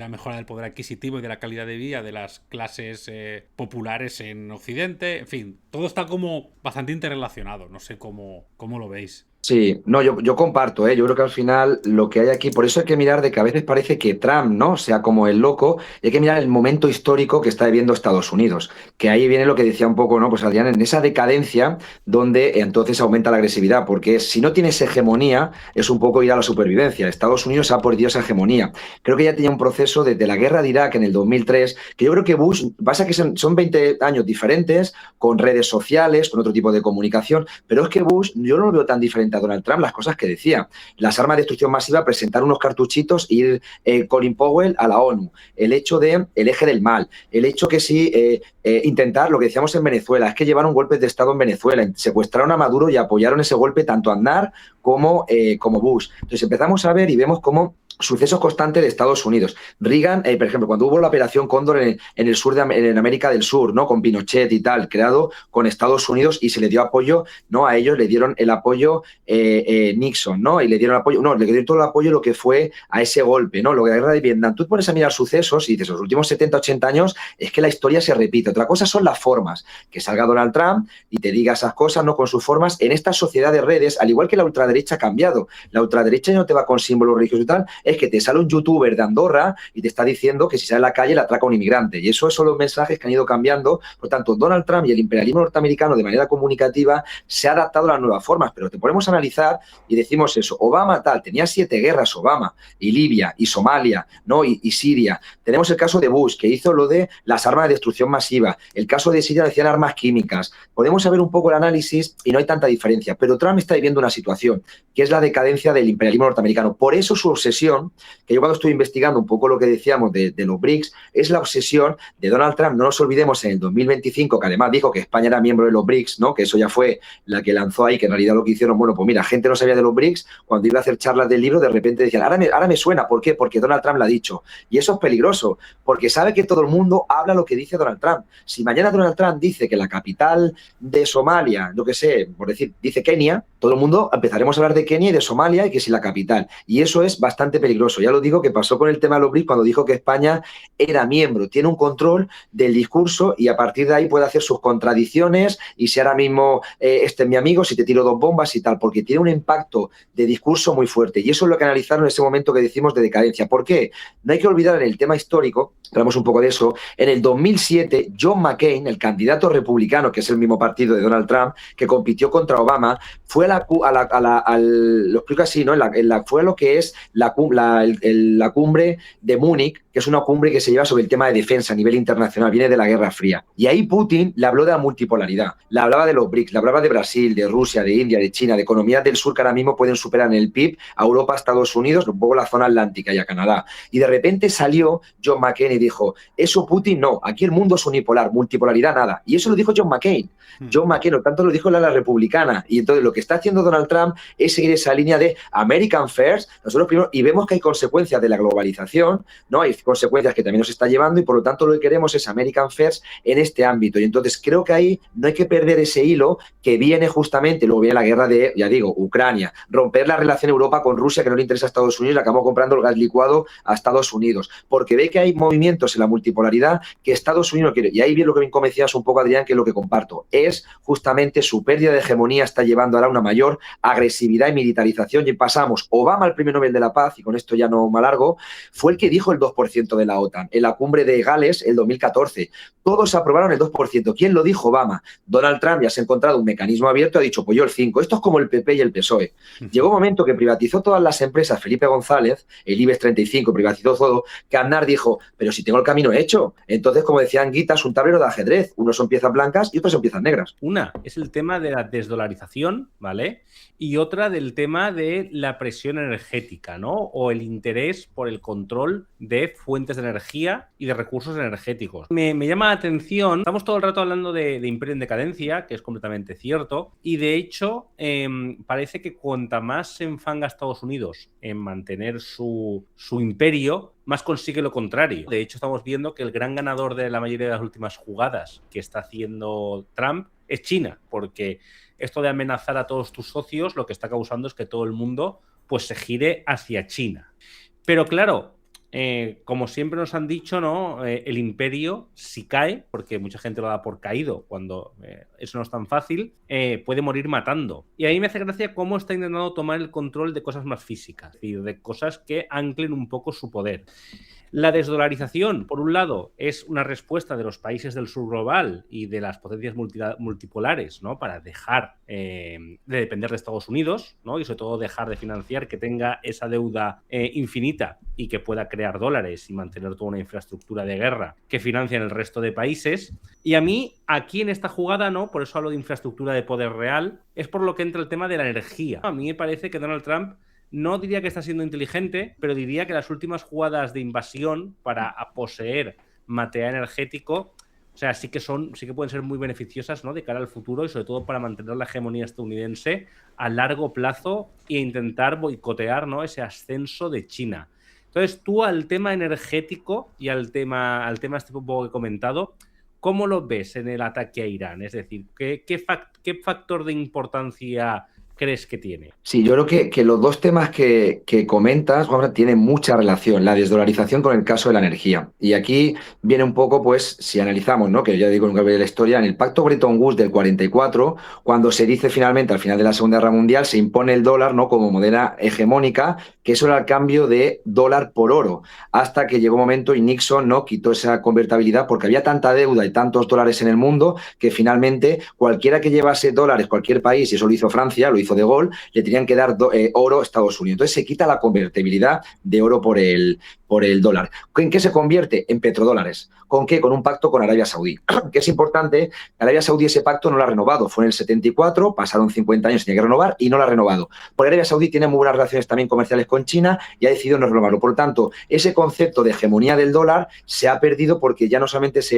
mejora del poder adquisitivo y de la calidad de vida de las clases populares en Occidente. En fin, todo está como bastante interrelacionado. No sé cómo lo veis. Sí, no, yo comparto, yo creo que al final lo que hay aquí, por eso hay que mirar de que a veces parece que Trump, ¿no?, sea como el loco, y hay que mirar el momento histórico que está viviendo Estados Unidos, que ahí viene lo que decía un poco, ¿no?, pues Adrián, en esa decadencia donde entonces aumenta la agresividad, porque si no tienes hegemonía es un poco ir a la supervivencia. Estados Unidos ha perdido esa hegemonía. Creo que ya tenía un proceso desde la guerra de Irak en el 2003, que yo creo que Bush, pasa que son 20 años diferentes, con redes sociales, con otro tipo de comunicación, pero es que Bush yo no lo veo tan diferente a Donald Trump, las cosas que decía. Las armas de destrucción masiva, presentar unos cartuchitos, ir Colin Powell a la ONU. El hecho de el eje del mal. El hecho que sí, intentar, lo que decíamos en Venezuela, es que llevaron golpes de Estado en Venezuela, secuestraron a Maduro y apoyaron ese golpe tanto Aznar como Bush. Entonces empezamos a ver y vemos cómo sucesos constantes de Estados Unidos. Reagan, por ejemplo, cuando hubo la operación Cóndor en el sur en América del Sur, ¿no?, con Pinochet y tal, creado con Estados Unidos, y se le dio apoyo, ¿no?, a ellos le dieron el apoyo Nixon, ¿no?, y le dieron apoyo, no, le dieron todo el apoyo lo que fue a ese golpe, ¿no?, lo que la guerra de Vietnam. Tú te pones a mirar sucesos y dices, los últimos 70, 80 años es que la historia se repite. Otra cosa son las formas, que salga Donald Trump y te diga esas cosas, ¿no?, con sus formas. En esta sociedad de redes, al igual que la ultraderecha ha cambiado, la ultraderecha no te va con símbolos religiosos y tal, es que te sale un youtuber de Andorra y te está diciendo que si sale a la calle le atraca a un inmigrante. Y eso son los mensajes que han ido cambiando. Por tanto, Donald Trump y el imperialismo norteamericano de manera comunicativa se ha adaptado a las nuevas formas. Pero te ponemos a analizar y decimos eso. Obama tal, tenía 7 guerras Obama, y Libia, y Somalia, ¿no?, y Siria. Tenemos el caso de Bush, que hizo lo de las armas de destrucción masiva. El caso de Siria decían armas químicas. Podemos saber un poco el análisis y no hay tanta diferencia. Pero Trump está viviendo una situación que es la decadencia del imperialismo norteamericano. Por eso su obsesión, que yo cuando estoy investigando un poco lo que decíamos de los BRICS, es la obsesión de Donald Trump. No nos olvidemos en el 2025, que además dijo que España era miembro de los BRICS, ¿no?, que eso ya fue la que lanzó ahí, que en realidad lo que hicieron, bueno, pues mira, gente no sabía de los BRICS, cuando iba a hacer charlas del libro, de repente decían, ahora me suena. ¿Por qué? Porque Donald Trump lo ha dicho. Y eso es peligroso, porque sabe que todo el mundo habla lo que dice Donald Trump. Si mañana Donald Trump dice que la capital de Somalia, yo qué sé, por decir, dice Kenia, todo el mundo empezaremos a hablar de Kenia y de Somalia y que si la capital. Y eso es bastante peligroso. Ya lo digo que pasó con el tema de los BRICS cuando dijo que España era miembro. Tiene un control del discurso y a partir de ahí puede hacer sus contradicciones y si ahora mismo este es mi amigo, si te tiro 2 bombas y tal, porque tiene un impacto de discurso muy fuerte. Y eso es lo que analizaron en ese momento que decimos de decadencia. ¿Por qué? No hay que olvidar en el tema histórico, hablamos un poco de eso, en el 2007 John McCain, el candidato republicano, que es el mismo partido de Donald Trump, que compitió contra Obama, fue lo explico así, ¿no? Fue lo que es la cumbre de Múnich, que es una cumbre que se lleva sobre el tema de defensa a nivel internacional, viene de la Guerra Fría. Y ahí Putin le habló de la multipolaridad, le hablaba de los BRICS, le hablaba de Brasil, de Rusia, de India, de China, de economías del sur que ahora mismo pueden superar en el PIB a Europa, a Estados Unidos, un poco la zona atlántica y a Canadá. Y de repente salió John McCain y dijo, eso Putin no, aquí el mundo es unipolar, multipolaridad nada. Y eso lo dijo John McCain. John McCain, por tanto, lo dijo la republicana. Y entonces lo que está haciendo Donald Trump es seguir esa línea de American First, nosotros primero, y vemos que hay consecuencias de la globalización, ¿no? Hay consecuencias que también nos está llevando y por lo tanto lo que queremos es American First en este ámbito. Y entonces creo que ahí no hay que perder ese hilo que viene justamente, luego viene la guerra de, ya digo, Ucrania, romper la relación Europa con Rusia que no le interesa a Estados Unidos, le acabamos comprando el gas licuado a Estados Unidos, porque ve que hay movimientos en la multipolaridad que Estados Unidos quiere. Y ahí viene lo que me comentabas un poco, Adrián, que es lo que comparto, es justamente su pérdida de hegemonía está llevando ahora a una mayor agresividad y militarización y pasamos. Obama, el premio Nobel de la Paz, y con esto ya no me alargo, fue el que dijo el 2% de la OTAN en la cumbre de Gales el 2014. Todos aprobaron el 2%. ¿Quién lo dijo? Obama. Donald Trump ya se ha encontrado un mecanismo abierto, ha dicho, pues yo el 5%. Esto es como el PP y el PSOE. Llegó un momento que privatizó todas las empresas, Felipe González, el IBEX 35, privatizó todo, que Aznar dijo, pero si tengo el camino hecho. Entonces, como decían Guitas, un tablero de ajedrez. Unos son piezas blancas y otros son piezas negras. Una es el tema de la desdolarización, ¿vale? Y otra del tema de la presión energética, ¿no? O el interés por el control de fuentes de energía y de recursos energéticos. Me llama la atención, estamos todo el rato hablando de imperio en decadencia, que es completamente cierto, y de hecho parece que cuanta más se enfanga Estados Unidos en mantener su imperio, más consigue lo contrario. De hecho, estamos viendo que el gran ganador de la mayoría de las últimas jugadas que está haciendo Trump es China, porque esto de amenazar a todos tus socios lo que está causando es que todo el mundo pues se gire hacia China. Pero claro, como siempre nos han dicho, ¿no? El imperio, si cae, porque mucha gente lo da por caído cuando eso no es tan fácil, puede morir matando. Y ahí me hace gracia cómo está intentando tomar el control de cosas más físicas, es decir, de cosas que anclen un poco su poder. La desdolarización, por un lado, es una respuesta de los países del sur global y de las potencias multipolares, ¿no? Para dejar de depender de Estados Unidos, ¿no? Y sobre todo dejar de financiar, que tenga esa deuda infinita y que pueda crear dólares y mantener toda una infraestructura de guerra que financien el resto de países. Y a mí, aquí en esta jugada, ¿no? Por eso hablo de infraestructura de poder real, es por lo que entra el tema de la energía. A mí me parece que Donald Trump no diría que está siendo inteligente, pero diría que las últimas jugadas de invasión para poseer material energético, o sea, sí que pueden ser muy beneficiosas, ¿no? De cara al futuro y sobre todo para mantener la hegemonía estadounidense a largo plazo e intentar boicotear, ¿no? Ese ascenso de China. Entonces, tú al tema energético y al tema este poco que he comentado, ¿cómo lo ves en el ataque a Irán? Es decir, ¿qué factor de importancia crees que tiene? Sí, yo creo que los dos temas que comentas, Juan, tienen mucha relación, la desdolarización con el caso de la energía. Y aquí viene un poco, pues, si analizamos, ¿no? Que ya digo, nunca vi la historia, en el Pacto Bretton Woods del 44, cuando se dice finalmente, al final de la Segunda Guerra Mundial, se impone el dólar, ¿no? Como moneda hegemónica, que eso era el cambio de dólar por oro, hasta que llegó un momento y Nixon, ¿no? Quitó esa convertibilidad porque había tanta deuda y tantos dólares en el mundo que finalmente cualquiera que llevase dólares, cualquier país, y eso lo hizo Francia, lo hizo De Gaulle, le tenían que dar oro a Estados Unidos. Entonces se quita la convertibilidad de oro por el dólar. ¿En qué se convierte? En petrodólares. ¿Con qué? Con un pacto con Arabia Saudí. Que es importante, Arabia Saudí ese pacto no lo ha renovado. Fue en el 74, pasaron 50 años, tenía que renovar y no lo ha renovado. Porque Arabia Saudí tiene muy buenas relaciones también comerciales con China y ha decidido no renovarlo. Por lo tanto, ese concepto de hegemonía del dólar se ha perdido porque ya no solamente es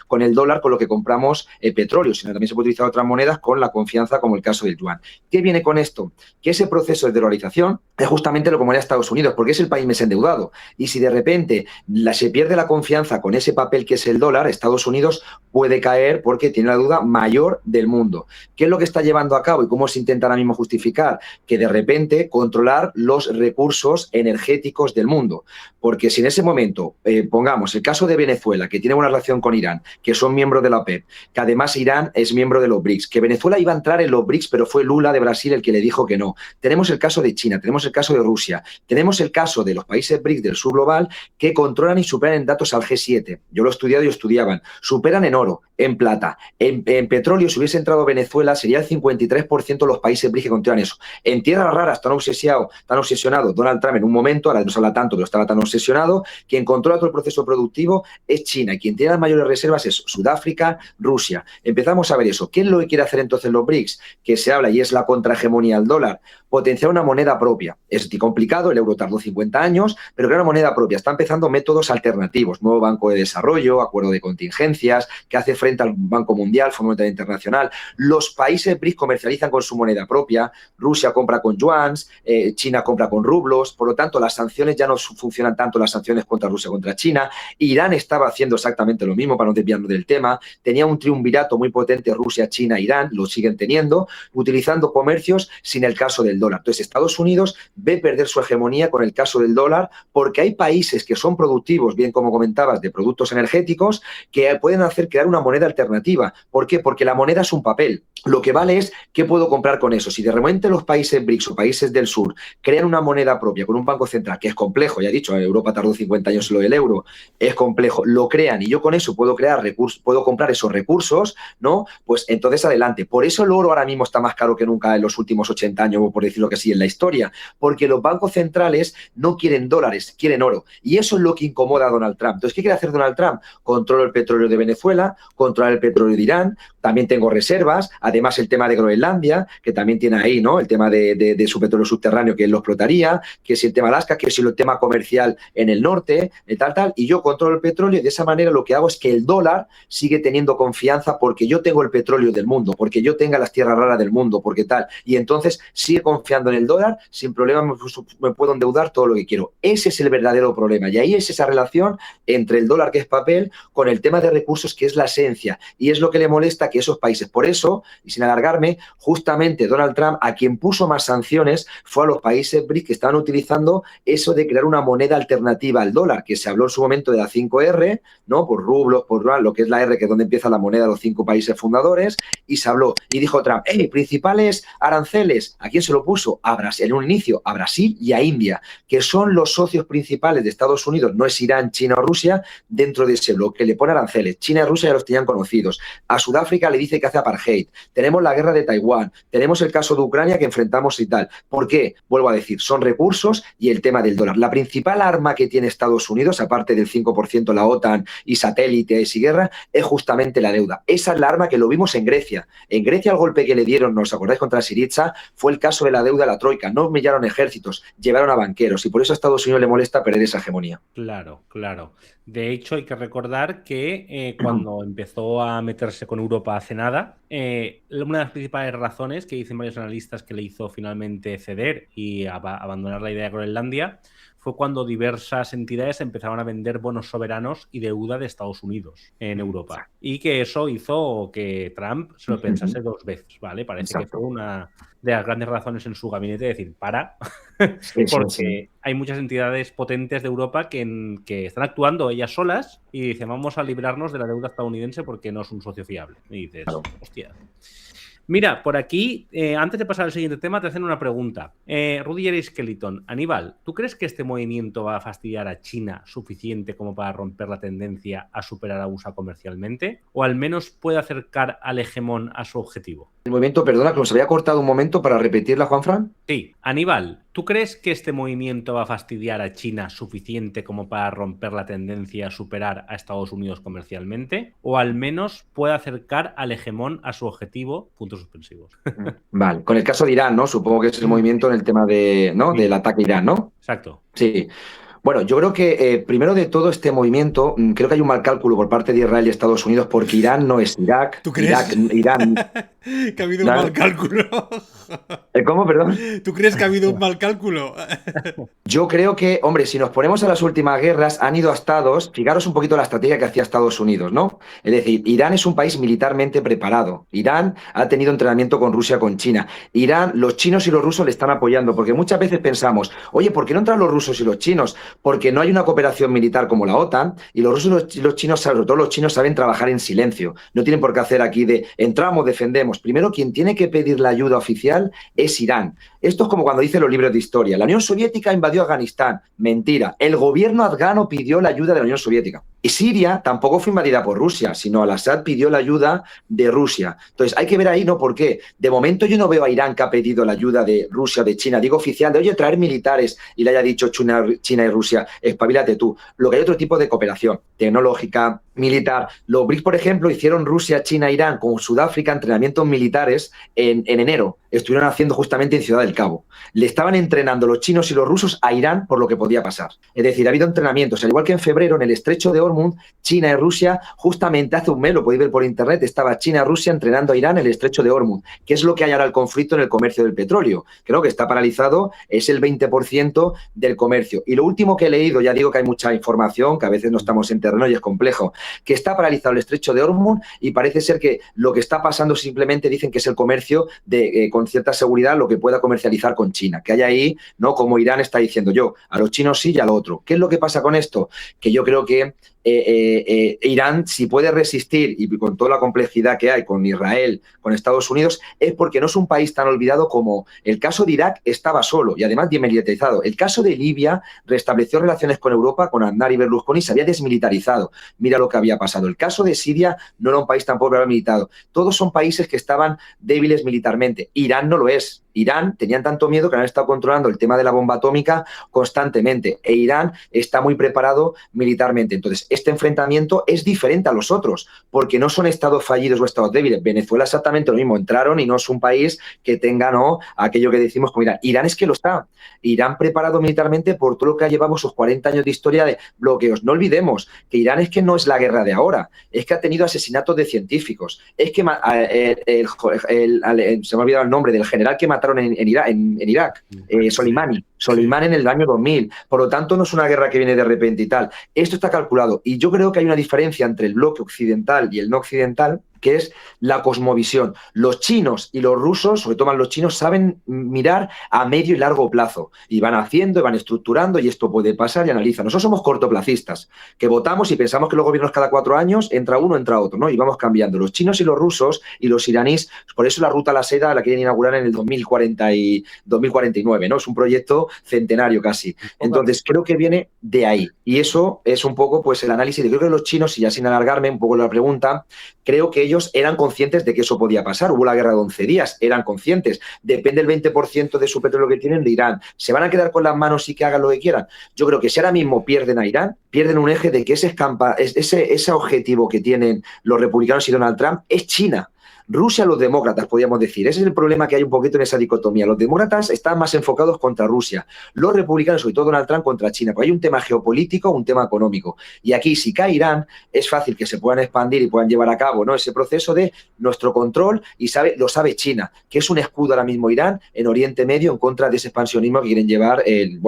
con el dólar con lo que compramos petróleo, sino también se puede utilizar otras monedas con la confianza, como el caso del yuan. ¿Qué viene con esto? Que ese proceso de dolarización es justamente lo que haría Estados Unidos, porque es el país más endeudado. Y si de repente se pierde la confianza con ese papel que es el dólar, Estados Unidos puede caer porque tiene la deuda mayor del mundo. ¿Qué es lo que está llevando a cabo y cómo se intenta ahora mismo justificar? Que de repente controlar los recursos energéticos del mundo. Porque si en ese momento, pongamos el caso de Venezuela, que tiene una relación con Irán, que son miembros de la OPEP, que además Irán es miembro de los BRICS, que Venezuela iba a entrar en los BRICS, pero fue Lula de Brasil el que le dijo que no. Tenemos el caso de China, tenemos el caso de Rusia, tenemos el caso de los países BRICS del sur global que controlan y superan en datos al G7. Yo lo he estudiado y estudiaban. Superan en oro, en plata, en petróleo. Si hubiese entrado Venezuela, sería el 53% de los países BRICS que controlan eso. En tierras raras, tan obsesionado Donald Trump en un momento, ahora no se habla tanto, pero estaba tan obsesionado, quien controla todo el proceso productivo es China, y quien tiene las mayores reservas es Sudáfrica, Rusia. Empezamos a ver eso. ¿Qué es lo que quiere hacer entonces los BRICS? Que se habla y es la contrahegemonía al dólar. Potenciar una moneda propia. Es complicado, el euro tardó 50 años, pero crear una moneda propia. Está empezando métodos alternativos, nuevo Banco de Desarrollo, acuerdo de contingencias, que hace frente al Banco Mundial, Fondo Monetario Internacional. Los países BRICS comercializan con su moneda propia, Rusia compra con yuans, China compra con rublos, por lo tanto las sanciones ya no funcionan tanto, las sanciones contra Rusia, contra China. Irán estaba haciendo exactamente lo mismo, para no desviarnos del tema, tenía un triunvirato muy potente Rusia, China, Irán, lo siguen teniendo, utilizando comercios sin el caso del dólar. Entonces Estados Unidos ve perder su hegemonía con el caso del dólar, porque hay países que son productivos, bien como comentabas, de productos energéticos, que pueden hacer crear una moneda alternativa. ¿Por qué? Porque la moneda es un papel. Lo que vale es qué puedo comprar con eso. Si de repente los países BRICS o países del sur crean una moneda propia con un banco central, que es complejo, ya he dicho, Europa tardó 50 años en lo del euro, es complejo, lo crean y yo con eso puedo crear recursos, puedo comprar esos recursos, ¿no? Pues entonces adelante. Por eso el oro ahora mismo está más caro que nunca en los últimos 80 años, o por decirlo que sí, en la historia, porque los bancos centrales no quieren dólares, quieren oro. Y eso es lo que incomoda a Donald Trump. Entonces, ¿qué quiere hacer Donald Trump? Controla el petróleo de Venezuela, controla el petróleo de Irán, también tengo reservas, además el tema de Groenlandia, que también tiene ahí, ¿no? El tema de su petróleo subterráneo, que él lo explotaría, que si el tema Alaska, que si el tema comercial en el norte, tal, y yo controlo el petróleo y de esa manera lo que hago es que el dólar sigue teniendo confianza porque yo tengo el petróleo del mundo, porque yo tenga las tierras raras del mundo, porque tal, y entonces sigue confiando en el dólar, sin problema me puedo endeudar todo lo que quiero. Ese es el verdadero problema y ahí es esa relación entre el dólar, que es papel, con el tema de recursos, que es la esencia, y es lo que le molesta que esos países, por eso, y sin alargarme, justamente Donald Trump a quien puso más sanciones fue a los países BRICS que estaban utilizando eso de crear una moneda alternativa al dólar, que se habló en su momento de la 5R, ¿no? Por rublos, por lo que es la R, que es donde empieza la moneda de los 5 países fundadores, y se habló, y dijo Trump, principales aranceles, ¿a quién se lo puso? A Brasil, en un inicio, a Brasil y a India, que son los socios principales de Estados Unidos, no es Irán, China o Rusia, dentro de ese bloque, le pone aranceles. China y Rusia ya los tenían conocidos. A Sudáfrica le dice que hace apartheid. Tenemos la guerra de Taiwán, tenemos el caso de Ucrania que enfrentamos y tal. ¿Por qué? Vuelvo a decir, son recursos y el tema del dólar. La principal arma que tiene Estados Unidos, aparte del 5% la OTAN y satélites y guerra, es justamente la deuda. Esa es la arma que lo vimos en Grecia. En Grecia el golpe que le dieron, ¿no os acordáis?, contra Syriza, fue el caso de la deuda de la Troika. No humillaron ejércitos, llevaron a banqueros y por eso a Estados Unidos le molesta perder esa hegemonía. Claro, claro. De hecho, hay que recordar que cuando empezó a meterse con Europa hace nada, una de las principales razones que dicen varios analistas que le hizo finalmente ceder y abandonar la idea de Groenlandia fue cuando diversas entidades empezaron a vender bonos soberanos y deuda de Estados Unidos en Europa. Y que eso hizo que Trump se lo pensase 2 veces, ¿vale? Parece que fue una de las grandes razones en su gabinete de decir, porque hay muchas entidades potentes de Europa que están actuando ellas solas y dicen, vamos a librarnos de la deuda estadounidense porque no es un socio fiable. Y dices, hostia. Mira, por aquí, antes de pasar al siguiente tema, te hacen una pregunta. Rudiger Skeleton, Aníbal, ¿tú crees que este movimiento va a fastidiar a China suficiente como para romper la tendencia a superar a USA comercialmente? ¿O al menos puede acercar al hegemón a su objetivo? El movimiento, perdona, que nos había cortado un momento para repetirla, Juanfran. Sí, Aníbal, ¿tú crees que este movimiento va a fastidiar a China suficiente como para romper la tendencia a superar a Estados Unidos comercialmente? ¿O al menos puede acercar al hegemón a su objetivo? Puntos suspensivos. Vale, con el caso de Irán, ¿no? Supongo que es el movimiento en el tema de, ¿no? Del ataque a Irán, ¿no? Exacto. Sí. Bueno, yo creo que primero de todo este movimiento, creo que hay un mal cálculo por parte de Israel y Estados Unidos porque Irán no es Irak. ¿Tú crees? Irán. Que ha habido un mal cálculo. ¿Cómo, perdón? ¿Tú crees que ha habido un mal cálculo? Yo creo que, hombre, si nos ponemos a las últimas guerras, han ido a estados, fijaros un poquito la estrategia que hacía Estados Unidos, ¿no? Es decir, Irán es un país militarmente preparado. Irán ha tenido entrenamiento con Rusia, con China. Irán, los chinos y los rusos le están apoyando, porque muchas veces pensamos, oye, ¿por qué no entran los rusos y los chinos? Porque no hay una cooperación militar como la OTAN, y los rusos y los chinos, sobre todo los chinos, saben trabajar en silencio. No tienen por qué hacer aquí de entramos, defendemos. Primero, quien tiene que pedir la ayuda oficial es Irán. Esto es como cuando dicen los libros de historia. La Unión Soviética invadió Afganistán. Mentira. El gobierno afgano pidió la ayuda de la Unión Soviética. Y Siria tampoco fue invadida por Rusia, sino Al-Assad pidió la ayuda de Rusia. Entonces, hay que ver ahí, ¿no? ¿Por qué? De momento yo no veo a Irán que ha pedido la ayuda de Rusia o de China. Digo oficial, de oye, traer militares y le haya dicho China y Rusia, espabilate tú. Lo que hay otro tipo de cooperación tecnológica, militar. Los BRICS, por ejemplo, hicieron Rusia, China, Irán con Sudáfrica entrenamientos militares en enero. Estuvieron haciendo justamente en Ciudad del Cabo. Le estaban entrenando los chinos y los rusos a Irán por lo que podía pasar. Es decir, ha habido entrenamientos. Al igual que en febrero, en el estrecho de Hormuz, China y Rusia, justamente hace un mes, lo podéis ver por internet, estaba China y Rusia entrenando a Irán en el estrecho de Hormuz. ¿Qué es lo que hay ahora el conflicto en el comercio del petróleo? Creo que está paralizado, es el 20% del comercio. Y lo último que he leído, ya digo que hay mucha información, que a veces no estamos en terreno y es complejo, que está paralizado el estrecho de Hormuz y parece ser que lo que está pasando simplemente dicen que es el comercio de con cierta seguridad lo que pueda comercializar con China. Que hay ahí, ¿no? Como Irán está diciendo yo, a los chinos sí y a lo otro. ¿Qué es lo que pasa con esto? Que yo creo que Irán, si puede resistir y con toda la complejidad que hay con Israel, con Estados Unidos, es porque no es un país tan olvidado como el caso de Irak estaba solo y además desmilitarizado. El caso de Libia restableció relaciones con Europa, con Aznar y Berlusconi, se había desmilitarizado. Mira lo que había pasado. El caso de Siria no era un país tampoco militarizado. Todos son países que estaban débiles militarmente. Irán no lo es. Irán tenían tanto miedo que han estado controlando el tema de la bomba atómica constantemente e Irán está muy preparado militarmente. Entonces, este enfrentamiento es diferente a los otros porque no son estados fallidos o estados débiles. Venezuela exactamente lo mismo. Entraron y no es un país que tenga aquello que decimos como Irán. Irán es que lo está. Irán preparado militarmente por todo lo que ha llevado sus 40 años de historia de bloqueos. No olvidemos que Irán es que no es la guerra de ahora. Es que ha tenido asesinatos de científicos. Es que se me ha olvidado el nombre del general que mató en Irak, Soleimani en el año 2000. Por lo tanto, no es una guerra que viene de repente y tal. Esto está calculado. Y yo creo que hay una diferencia entre el bloque occidental y el no occidental, que es la cosmovisión. Los chinos y los rusos, sobre todo los chinos, saben mirar a medio y largo plazo. Y van haciendo, y van estructurando, y esto puede pasar y analizan. Nosotros somos cortoplacistas, que votamos y pensamos que los gobiernos cada 4 años entra uno, entra otro, ¿no? Y vamos cambiando. Los chinos y los rusos y los iraníes, por eso la ruta a la seda la quieren inaugurar en el 2049, ¿no? Es un proyecto centenario casi. Entonces, creo que viene de ahí. Y eso es un poco pues el análisis de creo que los chinos, y ya sin alargarme un poco la pregunta, creo que ellos eran conscientes de que eso podía pasar. Hubo la guerra de 11 días, eran conscientes. Depende el 20% de su petróleo que tienen de Irán. ¿Se van a quedar con las manos y que hagan lo que quieran? Yo creo que si ahora mismo pierden a Irán, pierden un eje de que ese objetivo que tienen los republicanos y Donald Trump es China. Rusia, los demócratas, podríamos decir. Ese es el problema que hay un poquito en esa dicotomía. Los demócratas están más enfocados contra Rusia. Los republicanos, sobre todo Donald Trump, contra China. Porque hay un tema geopolítico, un tema económico. Y aquí, si cae Irán, es fácil que se puedan expandir y puedan llevar a cabo, ¿no?, ese proceso de nuestro control, y lo sabe China, que es un escudo ahora mismo Irán en Oriente Medio en contra de ese expansionismo que quieren llevar el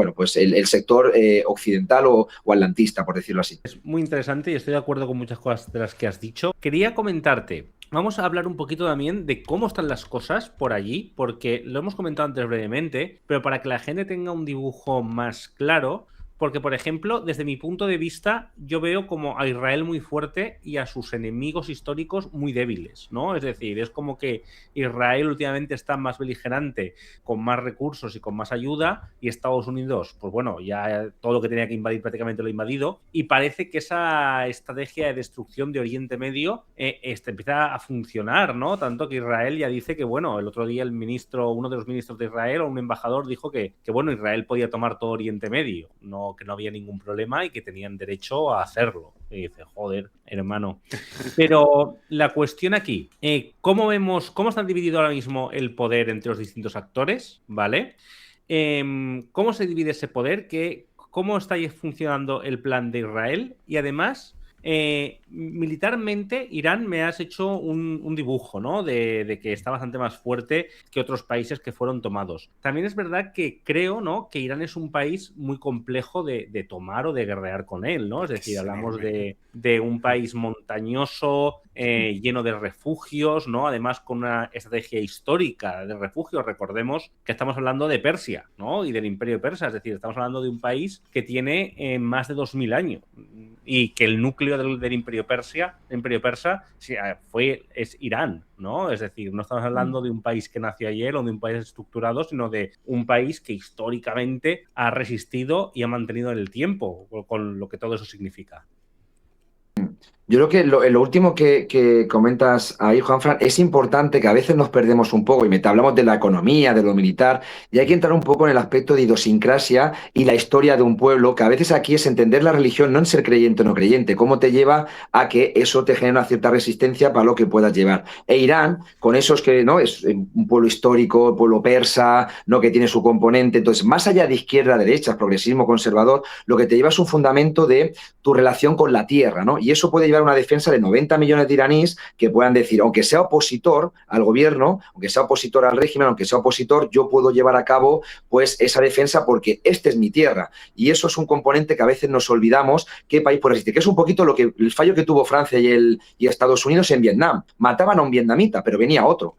sector occidental o atlantista, por decirlo así. Es muy interesante y estoy de acuerdo con muchas cosas de las que has dicho. Quería comentarte, vamos a hablar un poquito también de cómo están las cosas por allí, porque lo hemos comentado antes brevemente, pero para que la gente tenga un dibujo más claro, porque, por ejemplo, desde mi punto de vista, yo veo como a Israel muy fuerte y a sus enemigos históricos muy débiles, ¿no? Es decir, es como que Israel últimamente está más beligerante, con más recursos y con más ayuda, y Estados Unidos, pues bueno, ya todo lo que tenía que invadir prácticamente lo ha invadido, y parece que esa estrategia de destrucción de Oriente Medio empieza a funcionar, ¿no? Tanto que Israel ya dice que, bueno, el otro día uno de los ministros de Israel o un embajador dijo que bueno, Israel podía tomar todo Oriente Medio, que no había ningún problema y que tenían derecho a hacerlo. Y dice, joder, hermano. Pero la cuestión aquí, ¿cómo está dividido ahora mismo el poder entre los distintos actores? ¿Vale? ¿Cómo se divide ese poder? cómo está funcionando el plan de Israel y además... militarmente, Irán me has hecho un dibujo, ¿no? De que está bastante más fuerte que otros países que fueron tomados. También es verdad que creo, ¿no?, que Irán es un país muy complejo de tomar o de guerrear con él, ¿no? Es decir, hablamos de un país montañoso, lleno de refugios, ¿no? Además, con una estrategia histórica de refugios. Recordemos que estamos hablando de Persia, ¿no? Y del Imperio Persa. Es decir, estamos hablando de un país que tiene más de 2000 años y que el núcleo del Imperio Persa es Irán, ¿no? Es decir, no estamos hablando de un país que nació ayer o de un país estructurado, sino de un país que históricamente ha resistido y ha mantenido en el tiempo, con lo que todo eso significa. Yo creo que lo último que comentas ahí, Juanfran, es importante, que a veces nos perdemos un poco y hablamos de la economía, de lo militar, y hay que entrar un poco en el aspecto de idiosincrasia y la historia de un pueblo, que a veces aquí es entender la religión, no en ser creyente o no creyente, cómo te lleva a que eso te genera una cierta resistencia para lo que puedas llevar. E Irán, con esos que no es un pueblo histórico, pueblo persa, no, que tiene su componente, entonces más allá de izquierda, derecha, progresismo, conservador, lo que te lleva es un fundamento de tu relación con la tierra, ¿no? Y eso puede llevar una defensa de 90 millones de iraníes que puedan decir, aunque sea opositor al gobierno, aunque sea opositor al régimen, aunque sea opositor, yo puedo llevar a cabo pues esa defensa porque esta es mi tierra. Y eso es un componente que a veces nos olvidamos qué país puede resistir, que es un poquito el fallo que tuvo Francia y Estados Unidos en Vietnam. Mataban a un vietnamita, pero venía otro.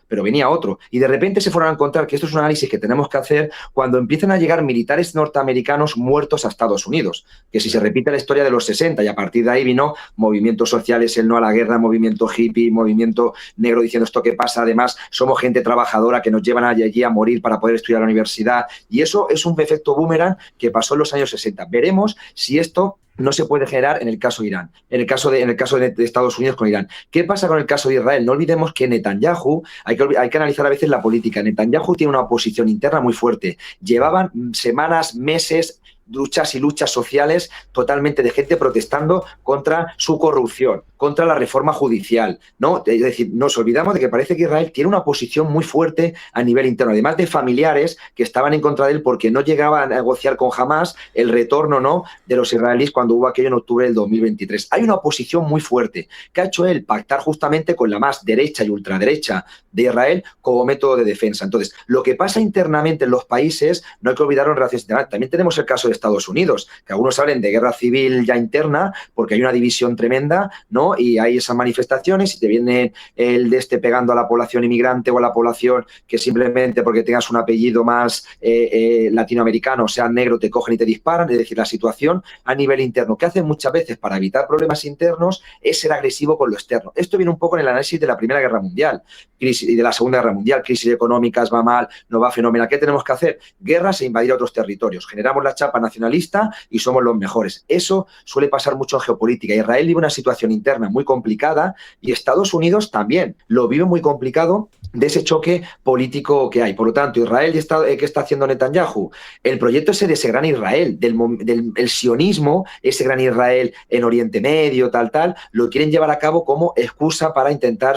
Y de repente se fueron a encontrar que esto es un análisis que tenemos que hacer cuando empiezan a llegar militares norteamericanos muertos a Estados Unidos, que si se repite la historia de los 60 y a partir de ahí vino movimientos sociales, el no a la guerra, movimiento hippie, movimiento negro diciendo esto que pasa, además somos gente trabajadora que nos llevan allí a morir para poder estudiar a la universidad, y eso es un efecto boomerang que pasó en los años 60. Veremos si esto no se puede generar en el caso de Irán, en el caso de Estados Unidos con Irán. ¿Qué pasa con el caso de Israel? No olvidemos que Netanyahu, hay que analizar a veces la política. Netanyahu tiene una oposición interna muy fuerte. Llevaban semanas, meses, luchas y luchas sociales totalmente de gente protestando contra su corrupción, contra la reforma judicial, ¿no? Es decir, nos olvidamos de que parece que Israel tiene una posición muy fuerte a nivel interno, además de familiares que estaban en contra de él porque no llegaban a negociar con Hamás el retorno, ¿no?, de los israelíes cuando hubo aquello en octubre del 2023. Hay una oposición muy fuerte que ha hecho él pactar justamente con la más derecha y ultraderecha de Israel como método de defensa. Entonces, lo que pasa internamente en los países no hay que olvidarlo en relaciones internacionales. También tenemos el caso de Estados Unidos, que algunos hablen de guerra civil ya interna, porque hay una división tremenda, ¿no? Y hay esas manifestaciones y te viene el de pegando a la población inmigrante o a la población que simplemente porque tengas un apellido más latinoamericano, o sea, negro, te cogen y te disparan. Es decir, la situación a nivel interno que hacen muchas veces para evitar problemas internos es ser agresivo con lo externo. Esto viene un poco en el análisis de la Primera Guerra Mundial y de la Segunda Guerra Mundial, crisis económicas, va mal, no va fenomenal. ¿Qué tenemos que hacer? Guerras e invadir otros territorios. Generamos la chapa nacionalista y somos los mejores. Eso suele pasar mucho en geopolítica. Israel vive una situación interna muy complicada y Estados Unidos también lo vive muy complicado de ese choque político que hay. Por lo tanto, Israel, ¿qué está haciendo Netanyahu? El proyecto ese de ese gran Israel, del sionismo, ese gran Israel en Oriente Medio, tal, lo quieren llevar a cabo como excusa para intentar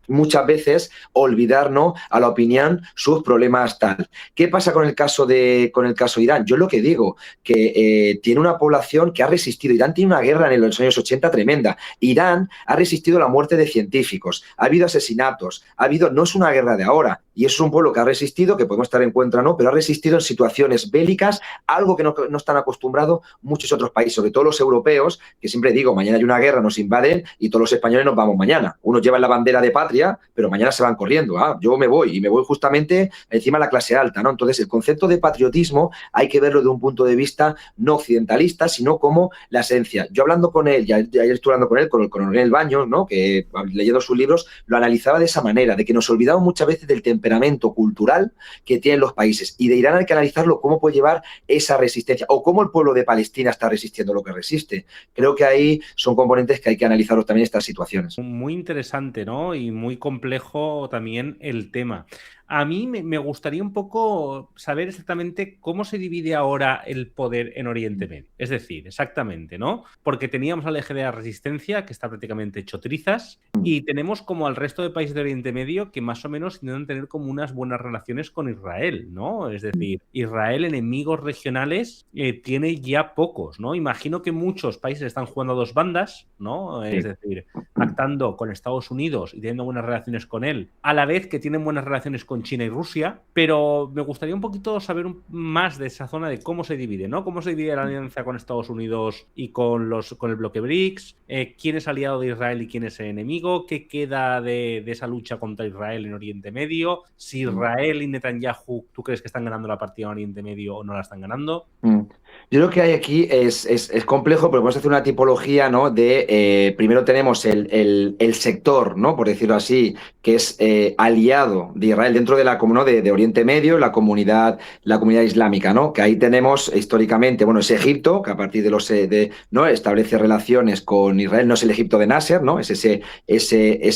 muchas veces olvidar, ¿no?, a la opinión sus problemas tal. ¿Qué pasa con el caso de Irán? Yo lo que digo, que tiene una población que ha resistido. Irán tiene una guerra en los años 80 tremenda. Irán ha resistido la muerte de científicos, ha habido asesinatos, no es una guerra de ahora, y es un pueblo que ha resistido, que podemos estar en contra, ¿no?, pero ha resistido en situaciones bélicas, algo que no están acostumbrados muchos otros países, sobre todo los europeos, que siempre digo, mañana hay una guerra, nos invaden y todos los españoles nos vamos mañana. Unos llevan la bandera de patria, pero mañana se van corriendo. Yo me voy, y me voy justamente encima de la clase alta, ¿no? Entonces, el concepto de patriotismo hay que verlo de un punto de vista no occidentalista, sino como la esencia. Yo hablando con él, ya estuve hablando con él, con el coronel Baños, ¿no?, que leyendo sus libros, lo analizaba de esa manera, de que nos olvidamos muchas veces del temperamento cultural que tienen los países. Y de Irán hay que analizarlo cómo puede llevar esa resistencia, o cómo el pueblo de Palestina está resistiendo lo que resiste. Creo que ahí son componentes que hay que analizarlos también estas situaciones. Muy interesante, ¿no? Y muy complejo también el tema. a mí me gustaría un poco saber exactamente cómo se divide ahora el poder en Oriente Medio. Es decir, exactamente, ¿no? Porque teníamos al eje de la resistencia, que está prácticamente hecho trizas, y tenemos como al resto de países de Oriente Medio que más o menos intentan tener como unas buenas relaciones con Israel, ¿no? Es decir, Israel, enemigos regionales, tiene ya pocos, ¿no? Imagino que muchos países están jugando a dos bandas, ¿no? Es decir, pactando con Estados Unidos y teniendo buenas relaciones con él, a la vez que tienen buenas relaciones con China y Rusia, pero me gustaría un poquito saber más de esa zona de cómo se divide, ¿no? Cómo se divide la alianza con Estados Unidos y con el bloque BRICS, quién es aliado de Israel y quién es enemigo, qué queda de esa lucha contra Israel en Oriente Medio, si Israel y Netanyahu, ¿tú crees que están ganando la partida en Oriente Medio o no la están ganando? Yo creo que hay aquí es complejo, pero podemos hacer una tipología, ¿no? De primero tenemos el sector, ¿no? Por decirlo así, que es aliado de Israel dentro de la comunidad de Oriente Medio, la comunidad islámica, ¿no? Que ahí tenemos históricamente, bueno, es Egipto, que a partir de ¿no? establece relaciones con Israel, no es el Egipto de Nasser, ¿no? Es ese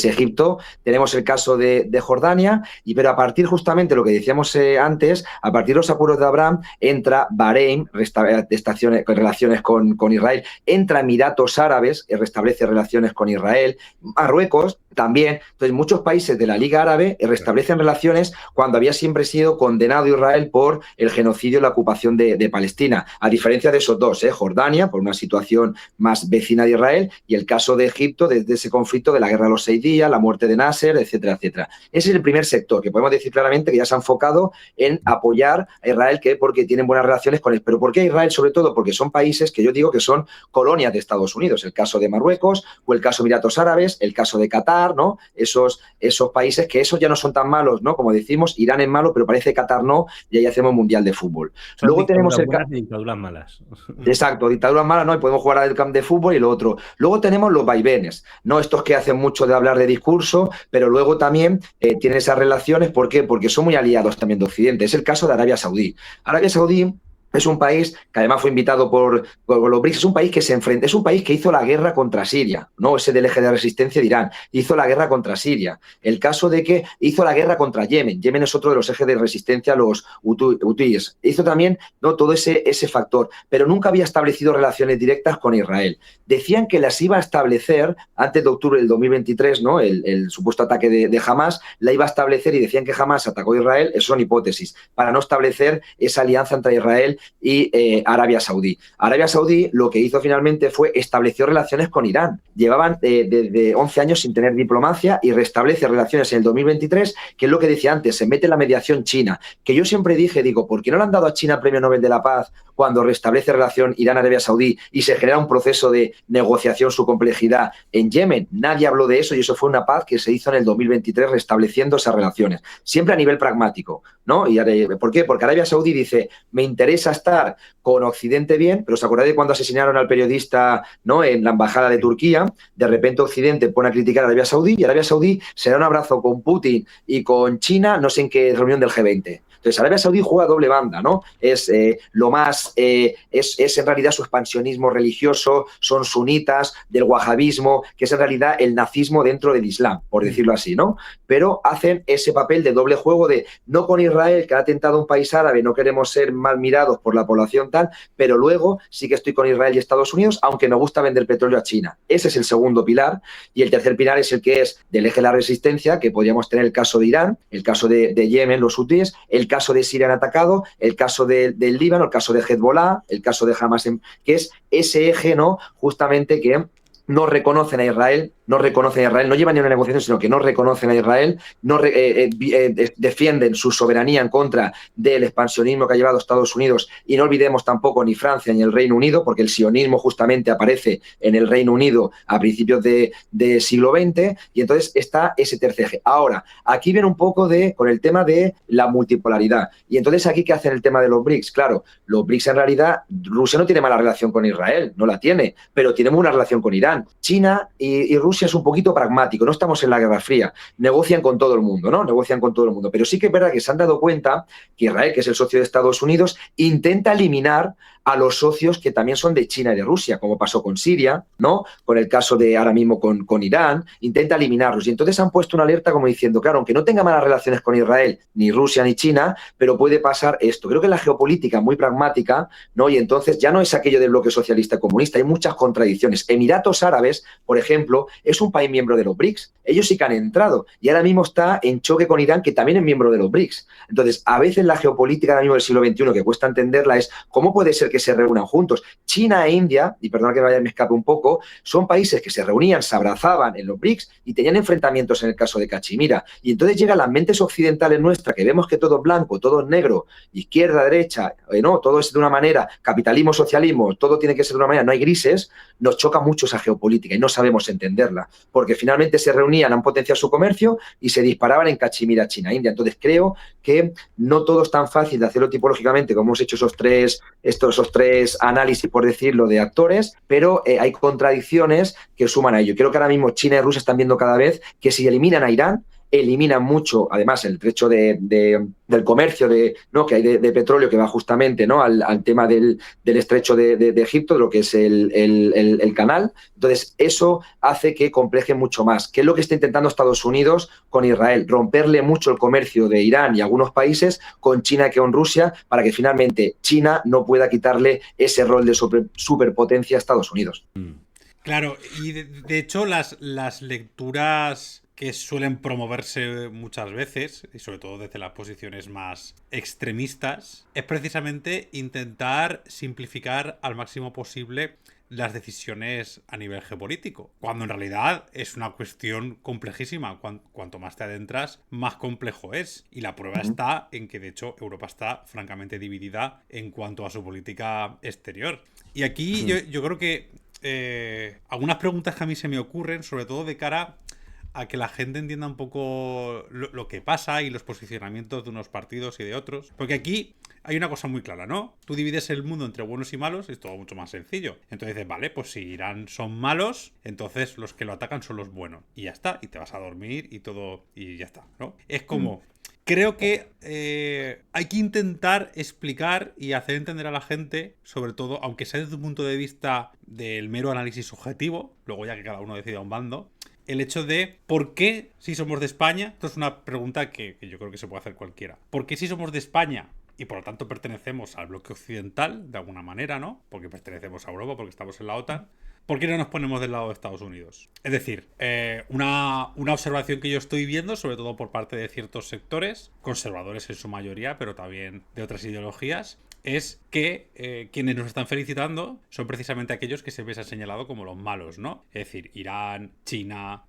Egipto. Tenemos el caso de Jordania, pero a partir justamente lo que decíamos antes, a partir de los acuerdos de Abraham, entra Bahrein, relaciones con Israel, entra Emiratos Árabes, restablece relaciones con Israel, Marruecos también. Entonces, muchos países de la Liga Árabe restablecen relaciones cuando había siempre sido condenado Israel por el genocidio y la ocupación de Palestina. A diferencia de esos dos, Jordania, por una situación más vecina de Israel, y el caso de Egipto, desde ese conflicto de la guerra de los 6 días, la muerte de Nasser, etcétera, etcétera. Ese es el primer sector, que podemos decir claramente que ya se ha enfocado en apoyar a Israel, porque tienen buenas relaciones con él. ¿Pero por qué Israel? Sobre todo porque son países que yo digo que son colonias de Estados Unidos. El caso de Marruecos, o el caso de Emiratos Árabes, el caso de Qatar, ¿no? Esos países que esos ya no son tan malos, ¿no? Como decimos, Irán es malo, pero parece Qatar no, y ahí hacemos mundial de fútbol. Son luego tenemos dictaduras malas. Exacto, dictaduras malas, ¿no? Y podemos jugar al camp de fútbol y lo otro. Luego tenemos los vaivenes, ¿no? Estos que hacen mucho de hablar de discurso, pero luego también tienen esas relaciones. ¿Por qué? Porque son muy aliados también de Occidente. Es el caso de Arabia Saudí. Arabia Saudí es un país que además fue invitado por los BRICS, es un país que se enfrenta, es un país que hizo la guerra contra Siria, ¿no? Ese del eje de resistencia de Irán, hizo la guerra contra Siria. El caso de que hizo la guerra contra Yemen, Yemen es otro de los ejes de resistencia a los hutíes. Hizo también, ¿no? todo ese factor, pero nunca había establecido relaciones directas con Israel. Decían que las iba a establecer antes de octubre del 2023, ¿no? El supuesto ataque de Hamas, la iba a establecer, y decían que Hamas atacó a Israel. Eso son hipótesis, para no establecer esa alianza entre Israel y Arabia Saudí. Arabia Saudí lo que hizo finalmente fue establecer relaciones con Irán. Llevaban desde 11 años sin tener diplomacia, y restablece relaciones en el 2023, que es lo que decía antes, se mete en la mediación China, que yo siempre digo, ¿por qué no le han dado a China el Premio Nobel de la Paz cuando restablece relación Irán-Arabia Saudí y se genera un proceso de negociación, su complejidad en Yemen? Nadie habló de eso, y eso fue una paz que se hizo en el 2023 restableciendo esas relaciones, siempre a nivel pragmático, ¿no? ¿Por qué? Porque Arabia Saudí dice, me interesa estar con Occidente bien, pero ¿os acordáis de cuando asesinaron al periodista, ¿no? en la embajada de Turquía? De repente Occidente pone a criticar a Arabia Saudí, y Arabia Saudí se da un abrazo con Putin y con China, no sé en qué reunión del G20. Entonces, Arabia Saudí juega doble banda, ¿no? Es lo más, es en realidad su expansionismo religioso, son sunitas del wahabismo, que es en realidad el nazismo dentro del Islam, por decirlo así, ¿no? Pero hacen ese papel de doble juego de no con Israel, que ha atentado a un país árabe, no queremos ser mal mirados por la población tal, pero luego sí que estoy con Israel y Estados Unidos, aunque me gusta vender petróleo a China. Ese es el segundo pilar. Y el tercer pilar es el que es del eje de la resistencia, que podríamos tener el caso de Irán, el caso de Yemen, los hutíes, el caso de Siria han atacado, el caso del Líbano, el caso de Hezbollah, el caso de Hamas, que es ese eje, ¿no? Justamente que no reconocen a Israel, no llevan ni una negociación, sino que no reconocen a Israel, defienden su soberanía en contra del expansionismo que ha llevado Estados Unidos, y no olvidemos tampoco ni Francia ni el Reino Unido, porque el sionismo justamente aparece en el Reino Unido a principios de siglo XX, y entonces está ese tercer eje. Ahora, aquí viene un poco con el tema de la multipolaridad, y entonces aquí ¿qué hacen el tema de los BRICS? Claro, los BRICS en realidad, Rusia no tiene mala relación con Israel, no la tiene, pero tiene una relación con Irán. China y Rusia es un poquito pragmático, no estamos en la Guerra Fría, negocian con todo el mundo, ¿no? Negocian con todo el mundo, pero sí que es verdad que se han dado cuenta que Israel, que es el socio de Estados Unidos, intenta eliminar a los socios que también son de China y de Rusia, como pasó con Siria, ¿no? Con el caso de ahora mismo con Irán, intenta eliminarlos. Y entonces han puesto una alerta como diciendo, claro, aunque no tenga malas relaciones con Israel, ni Rusia ni China, pero puede pasar esto. Creo que la geopolítica es muy pragmática, ¿no? Y entonces ya no es aquello del bloque socialista comunista, hay muchas contradicciones. Emiratos Árabes, por ejemplo, es un país miembro de los BRICS. Ellos sí que han entrado y ahora mismo está en choque con Irán, que también es miembro de los BRICS. Entonces, a veces la geopolítica ahora mismo del siglo XXI, que cuesta entenderla, es cómo puede ser que se reúnan juntos. China e India, y perdón que me escape un poco, son países que se reunían, se abrazaban en los BRICS y tenían enfrentamientos en el caso de Cachemira. Y entonces llegan las mentes occidentales nuestras, que vemos que todo es blanco, todo es negro, izquierda, derecha, no, todo es de una manera, capitalismo, socialismo, todo tiene que ser de una manera, no hay grises, nos choca mucho esa geopolítica y no sabemos entenderla, porque finalmente se reunían, han potenciado su comercio y se disparaban en Cachemira, China, India. Entonces creo que no todo es tan fácil de hacerlo tipológicamente, como hemos hecho esos tres análisis, por decirlo, de actores, pero hay contradicciones que suman a ello. Creo que ahora mismo China y Rusia están viendo cada vez que si eliminan a Irán, eliminan mucho, además, el trecho del comercio ¿no? que hay de petróleo, que va justamente, ¿no? al tema del estrecho de Egipto, de lo que es el canal. Entonces, eso hace que compleje mucho más. ¿Qué es lo que está intentando Estados Unidos con Israel? Romperle mucho el comercio de Irán y algunos países con China que con Rusia, para que finalmente China no pueda quitarle ese rol de superpotencia a Estados Unidos. Claro, y de hecho las lecturas que suelen promoverse muchas veces, y sobre todo desde las posiciones más extremistas, es precisamente intentar simplificar al máximo posible las decisiones a nivel geopolítico, cuando en realidad es una cuestión complejísima. Cuanto más te adentras, más complejo es. Y la prueba está en que, de hecho, Europa está francamente dividida en cuanto a su política exterior. Y aquí yo creo que algunas preguntas que a mí se me ocurren, sobre todo de cara a que la gente entienda un poco lo que pasa y los posicionamientos de unos partidos y de otros. Porque aquí hay una cosa muy clara, ¿no? Tú divides el mundo entre buenos y malos y es todo mucho más sencillo. Entonces dices, vale, pues si Irán son malos, entonces los que lo atacan son los buenos. Y ya está, y te vas a dormir y todo, y ya está, ¿no? Es como... Creo que hay que intentar explicar y hacer entender a la gente, sobre todo, aunque sea desde un punto de vista del mero análisis subjetivo, luego ya que cada uno decida un bando, el hecho de por qué si somos de España, esto es una pregunta que yo creo que se puede hacer cualquiera, ¿por qué si somos de España y por lo tanto pertenecemos al bloque occidental, de alguna manera, ¿no? Porque pertenecemos a Europa, porque estamos en la OTAN, ¿por qué no nos ponemos del lado de Estados Unidos? Es decir, una observación que yo estoy viendo, sobre todo por parte de ciertos sectores, conservadores en su mayoría, pero también de otras ideologías, es que quienes nos están felicitando son precisamente aquellos que se les ha señalado como los malos, ¿no? Es decir, Irán, China,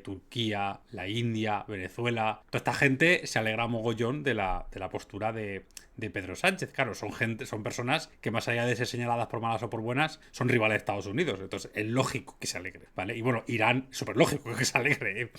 Turquía, la India, Venezuela. Toda esta gente se alegra mogollón de la postura de Pedro Sánchez. Claro, son personas que, más allá de ser señaladas por malas o por buenas, son rivales de Estados Unidos. Entonces es lógico que se alegre, ¿vale? Y bueno, Irán, súper lógico que se alegre,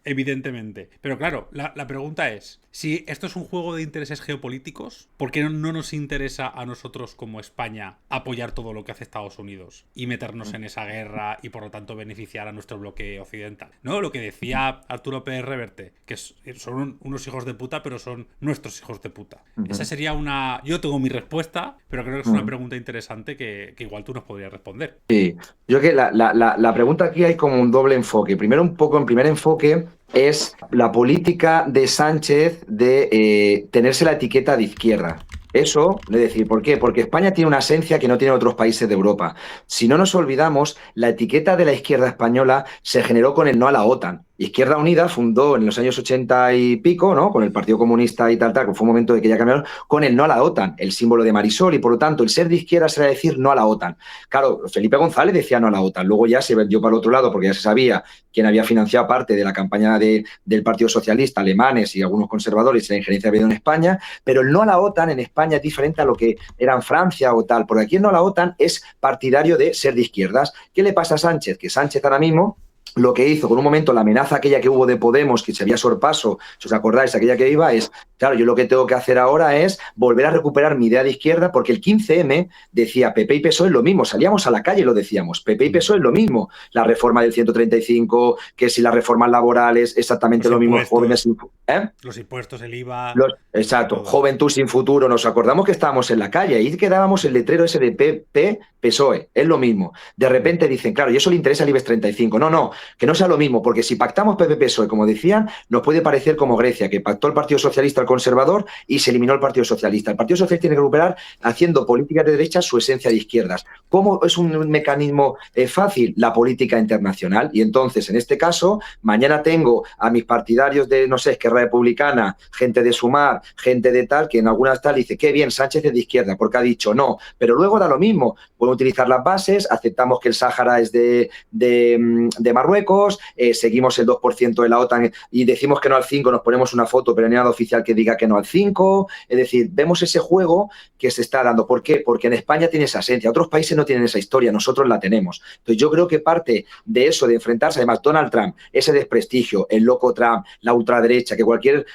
evidentemente. Pero claro, la pregunta es, si esto es un juego de intereses geopolíticos, ¿por qué no nos interesa a nosotros como España apoyar todo lo que hace Estados Unidos y meternos en esa guerra y por lo tanto beneficiar a nuestro bloque occidental? ¿No? Lo que decía Arturo Pérez Reverte, que son unos hijos de puta, pero son nuestros hijos de puta. Esa sería una... Yo tengo mi respuesta, pero creo que es una pregunta interesante que igual tú nos podrías responder. Sí, yo creo que la pregunta aquí hay como un doble enfoque. Primero, un poco en primer enfoque es la política de Sánchez de tenerse la etiqueta de izquierda. Eso, es decir, ¿por qué? Porque España tiene una esencia que no tienen otros países de Europa. Si no nos olvidamos, la etiqueta de la izquierda española se generó con el no a la OTAN. Izquierda Unida fundó en los años 80 y pico, ¿no? Con el Partido Comunista y tal, que fue un momento de que ya cambiaron, con el no a la OTAN, el símbolo de Marisol, y por lo tanto el ser de izquierda será decir no a la OTAN. Claro, Felipe González decía no a la OTAN, luego ya se vendió para el otro lado porque ya se sabía quién había financiado parte de la campaña del Partido Socialista, alemanes y algunos conservadores, la injerencia había en España, pero el no a la OTAN en España es diferente a lo que era en Francia o tal, porque aquí el no a la OTAN es partidario de ser de izquierdas. ¿Qué le pasa a Sánchez? Que Sánchez ahora mismo lo que hizo con un momento la amenaza aquella que hubo de Podemos, que se había sorpaso, si os acordáis, aquella que iba, es, claro, yo lo que tengo que hacer ahora es volver a recuperar mi idea de izquierda, porque el 15M decía PP y PSOE es lo mismo, salíamos a la calle y lo decíamos, PP y PSOE es lo mismo, la reforma del 135, que si las reformas laborales, exactamente lo mismo, jóvenes... Los impuestos, el IVA... Exacto, todo. Juventud sin futuro, nos acordamos que estábamos en la calle, ahí quedábamos el letrero ese de PP, PSOE, es lo mismo. De repente dicen, claro, y eso le interesa al IBEX 35. No, que no sea lo mismo, porque si pactamos PP-PSOE, como decían, nos puede parecer como Grecia, que pactó el Partido Socialista al Conservador y se eliminó el Partido Socialista. El Partido Socialista tiene que recuperar, haciendo políticas de derecha, su esencia de izquierdas. ¿Cómo es un mecanismo fácil? La política internacional. Y entonces, en este caso, mañana tengo a mis partidarios de, no sé, Esquerra Republicana, gente de Sumar, gente de tal, que en algunas tal dice, qué bien, Sánchez es de izquierda, porque ha dicho no. Pero luego da lo mismo. Pueden utilizar las bases, aceptamos que el Sáhara es de Marruecos, seguimos el 2% de la OTAN y decimos que no al 5, nos ponemos una foto pero no hay nada oficial que diga que no al 5, es decir, vemos ese juego que se está dando. ¿Por qué? Porque en España tiene esa esencia, otros países no tienen esa historia, nosotros la tenemos. Entonces yo creo que parte de eso, de enfrentarse, además Donald Trump, ese desprestigio, el loco Trump, la ultraderecha, que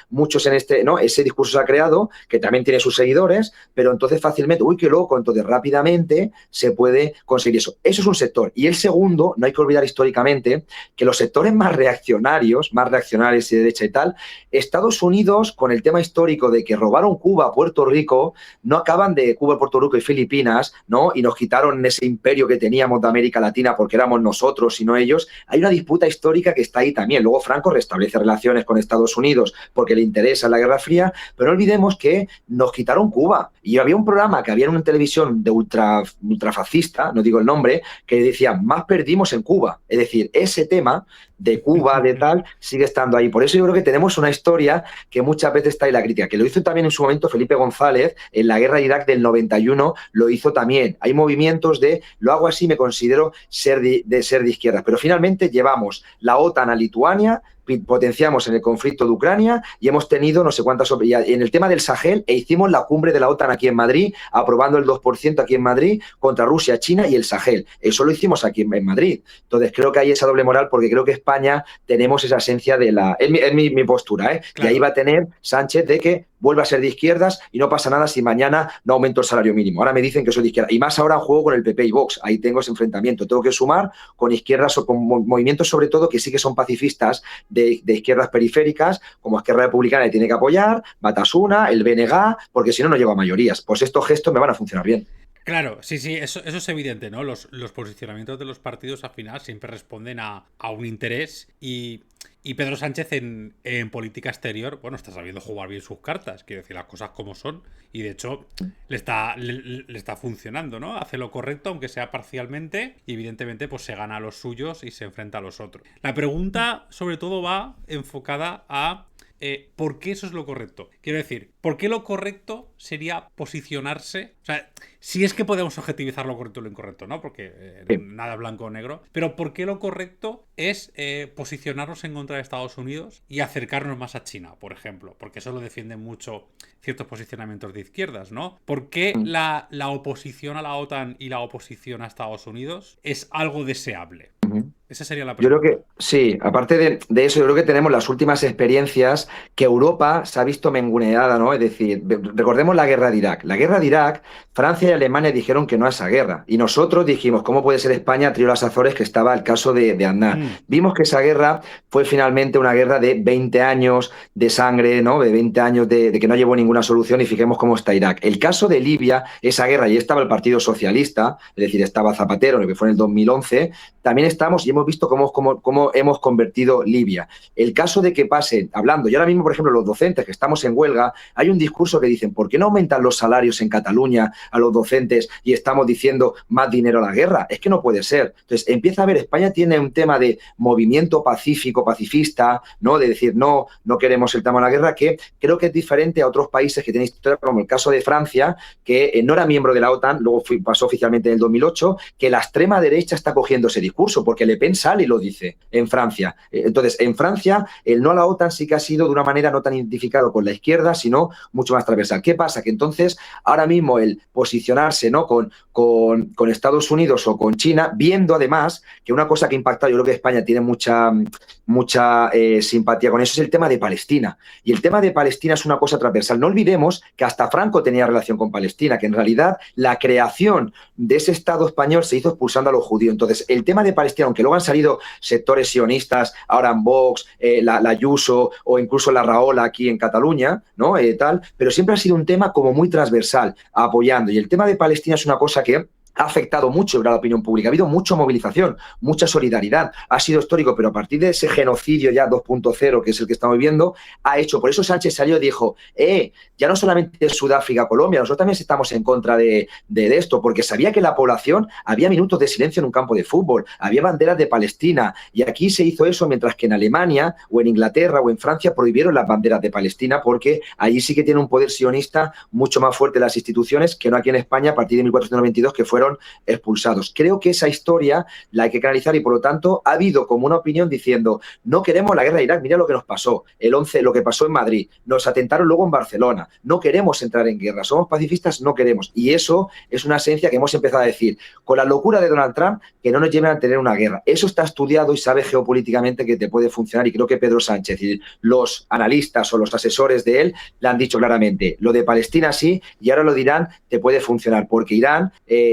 muchos en ese discurso se ha creado, que también tiene sus seguidores, pero entonces fácilmente, uy, qué loco, entonces rápidamente se puede conseguir eso. Eso es un sector. Y el segundo, no hay que olvidar históricamente que los sectores más reaccionarios y de derecha y tal, Estados Unidos, con el tema histórico de que robaron Cuba, Puerto Rico, no acaban de Cuba, Puerto Rico y Filipinas, ¿no? Y nos quitaron ese imperio que teníamos de América Latina porque éramos nosotros y no ellos. Hay una disputa histórica que está ahí también. Luego Franco restablece relaciones con Estados Unidos porque le interesa la Guerra Fría, pero no olvidemos que nos quitaron Cuba. Y había un programa que había en una televisión de ultrafascista, no digo el nombre, que decía, más perdimos en Cuba. Es decir, ese tema de Cuba, de tal, sigue estando ahí. Por eso yo creo que tenemos una historia que muchas veces está ahí la crítica, que lo hizo también en su momento Felipe González, en la guerra de Irak del 91, lo hizo también. Hay movimientos de, lo hago así, me considero ser de izquierda. Pero finalmente llevamos la OTAN a Lituania, potenciamos en el conflicto de Ucrania y hemos tenido no sé cuántas... En el tema del Sahel, hicimos la cumbre de la OTAN aquí en Madrid, aprobando el 2% aquí en Madrid contra Rusia, China y el Sahel. Eso lo hicimos aquí en Madrid. Entonces creo que hay esa doble moral porque creo que España tenemos esa esencia de la... Es mi postura, ¿eh? Claro. Y ahí va a tener Sánchez de que vuelva a ser de izquierdas y no pasa nada si mañana no aumento el salario mínimo. Ahora me dicen que soy de izquierda. Y más ahora juego con el PP y Vox. Ahí tengo ese enfrentamiento. Tengo que sumar con izquierdas o con movimientos sobre todo que sí que son pacifistas de izquierdas periféricas, como Esquerra Republicana que tiene que apoyar, Batasuna, el BNG, porque si no, no lleva mayorías. Pues estos gestos me van a funcionar bien. Claro, sí, eso es evidente, ¿no? Los posicionamientos de los partidos al final siempre responden a un interés y Pedro Sánchez en política exterior, bueno, está sabiendo jugar bien sus cartas, quiero decir las cosas como son y de hecho le está funcionando, ¿no? Hace lo correcto aunque sea parcialmente y evidentemente pues se gana a los suyos y se enfrenta a los otros. La pregunta sobre todo va enfocada a ¿por qué eso es lo correcto? Quiero decir, ¿por qué lo correcto sería posicionarse? O sea, si es que podemos objetivizar lo correcto y lo incorrecto, ¿no? Porque nada blanco o negro. Pero ¿por qué lo correcto es posicionarnos en contra de Estados Unidos y acercarnos más a China, por ejemplo? Porque eso lo defienden mucho ciertos posicionamientos de izquierdas, ¿no? ¿Por qué la oposición a la OTAN y la oposición a Estados Unidos es algo deseable? Esa sería la pregunta. Yo creo que sí, aparte de eso, yo creo que tenemos las últimas experiencias que Europa se ha visto menguneada, ¿no? Es decir, recordemos la guerra de Irak. La guerra de Irak, Francia y Alemania dijeron que no a esa guerra. Y nosotros dijimos, ¿cómo puede ser España? Trío las Azores, que estaba el caso de Aznar. Vimos que esa guerra fue finalmente una guerra de 20 años de sangre, ¿no? De 20 años de que no llevó ninguna solución y fijemos cómo está Irak. El caso de Libia, esa guerra, y estaba el Partido Socialista, es decir, estaba Zapatero, lo que fue en el 2011, también estamos y hemos visto cómo hemos convertido Libia. El caso de que pasen, hablando, y ahora mismo, por ejemplo, los docentes que estamos en huelga, hay un discurso que dicen, ¿por qué no aumentan los salarios en Cataluña a los docentes y estamos diciendo más dinero a la guerra? Es que no puede ser. Entonces, empieza a ver, España tiene un tema de movimiento pacífico, pacifista, ¿no? De decir, no queremos el tema de la guerra, que creo que es diferente a otros países que tienen historia, como el caso de Francia, que no era miembro de la OTAN, luego pasó oficialmente en el 2008, que la extrema derecha está cogiendo ese discurso, porque Le Pen sale y lo dice en Francia. Entonces, en Francia, el no a la OTAN sí que ha sido de una manera no tan identificado con la izquierda, sino mucho más transversal. ¿Qué pasa? Que entonces, ahora mismo el posicionarse, ¿no?, con Estados Unidos o con China, viendo además que una cosa que ha impactado, yo creo que España tiene mucha simpatía con eso, es el tema de Palestina. Y el tema de Palestina es una cosa transversal. No olvidemos que hasta Franco tenía relación con Palestina, que en realidad la creación de ese Estado español se hizo expulsando a los judíos. Entonces, el tema de Palestina, aunque luego han salido sectores sionistas, ahora en Vox, la Ayuso o incluso la Rahola aquí en Cataluña, ¿no? Pero siempre ha sido un tema como muy transversal, apoyando. Y el tema de Palestina es una cosa que ha afectado mucho a la opinión pública. Ha habido mucha movilización, mucha solidaridad. Ha sido histórico, pero a partir de ese genocidio ya 2.0, que es el que estamos viviendo, ha hecho. Por eso Sánchez salió y dijo, ya no solamente Sudáfrica, Colombia, nosotros también estamos en contra de esto, porque sabía que la población, había minutos de silencio en un campo de fútbol, había banderas de Palestina, y aquí se hizo eso, mientras que en Alemania o en Inglaterra o en Francia prohibieron las banderas de Palestina, porque allí sí que tiene un poder sionista mucho más fuerte las instituciones que no aquí en España a partir de 1492, que fueron expulsados. Creo que esa historia la hay que canalizar y, por lo tanto, ha habido como una opinión diciendo, no queremos la guerra de Irak, mira lo que nos pasó, el 11, lo que pasó en Madrid, nos atentaron luego en Barcelona, no queremos entrar en guerra, somos pacifistas, no queremos. Y eso es una esencia que hemos empezado a decir, con la locura de Donald Trump, que no nos lleven a tener una guerra. Eso está estudiado y sabe geopolíticamente que te puede funcionar, y creo que Pedro Sánchez y los analistas o los asesores de él le han dicho claramente, lo de Palestina sí, y ahora lo de Irán te puede funcionar, porque Irán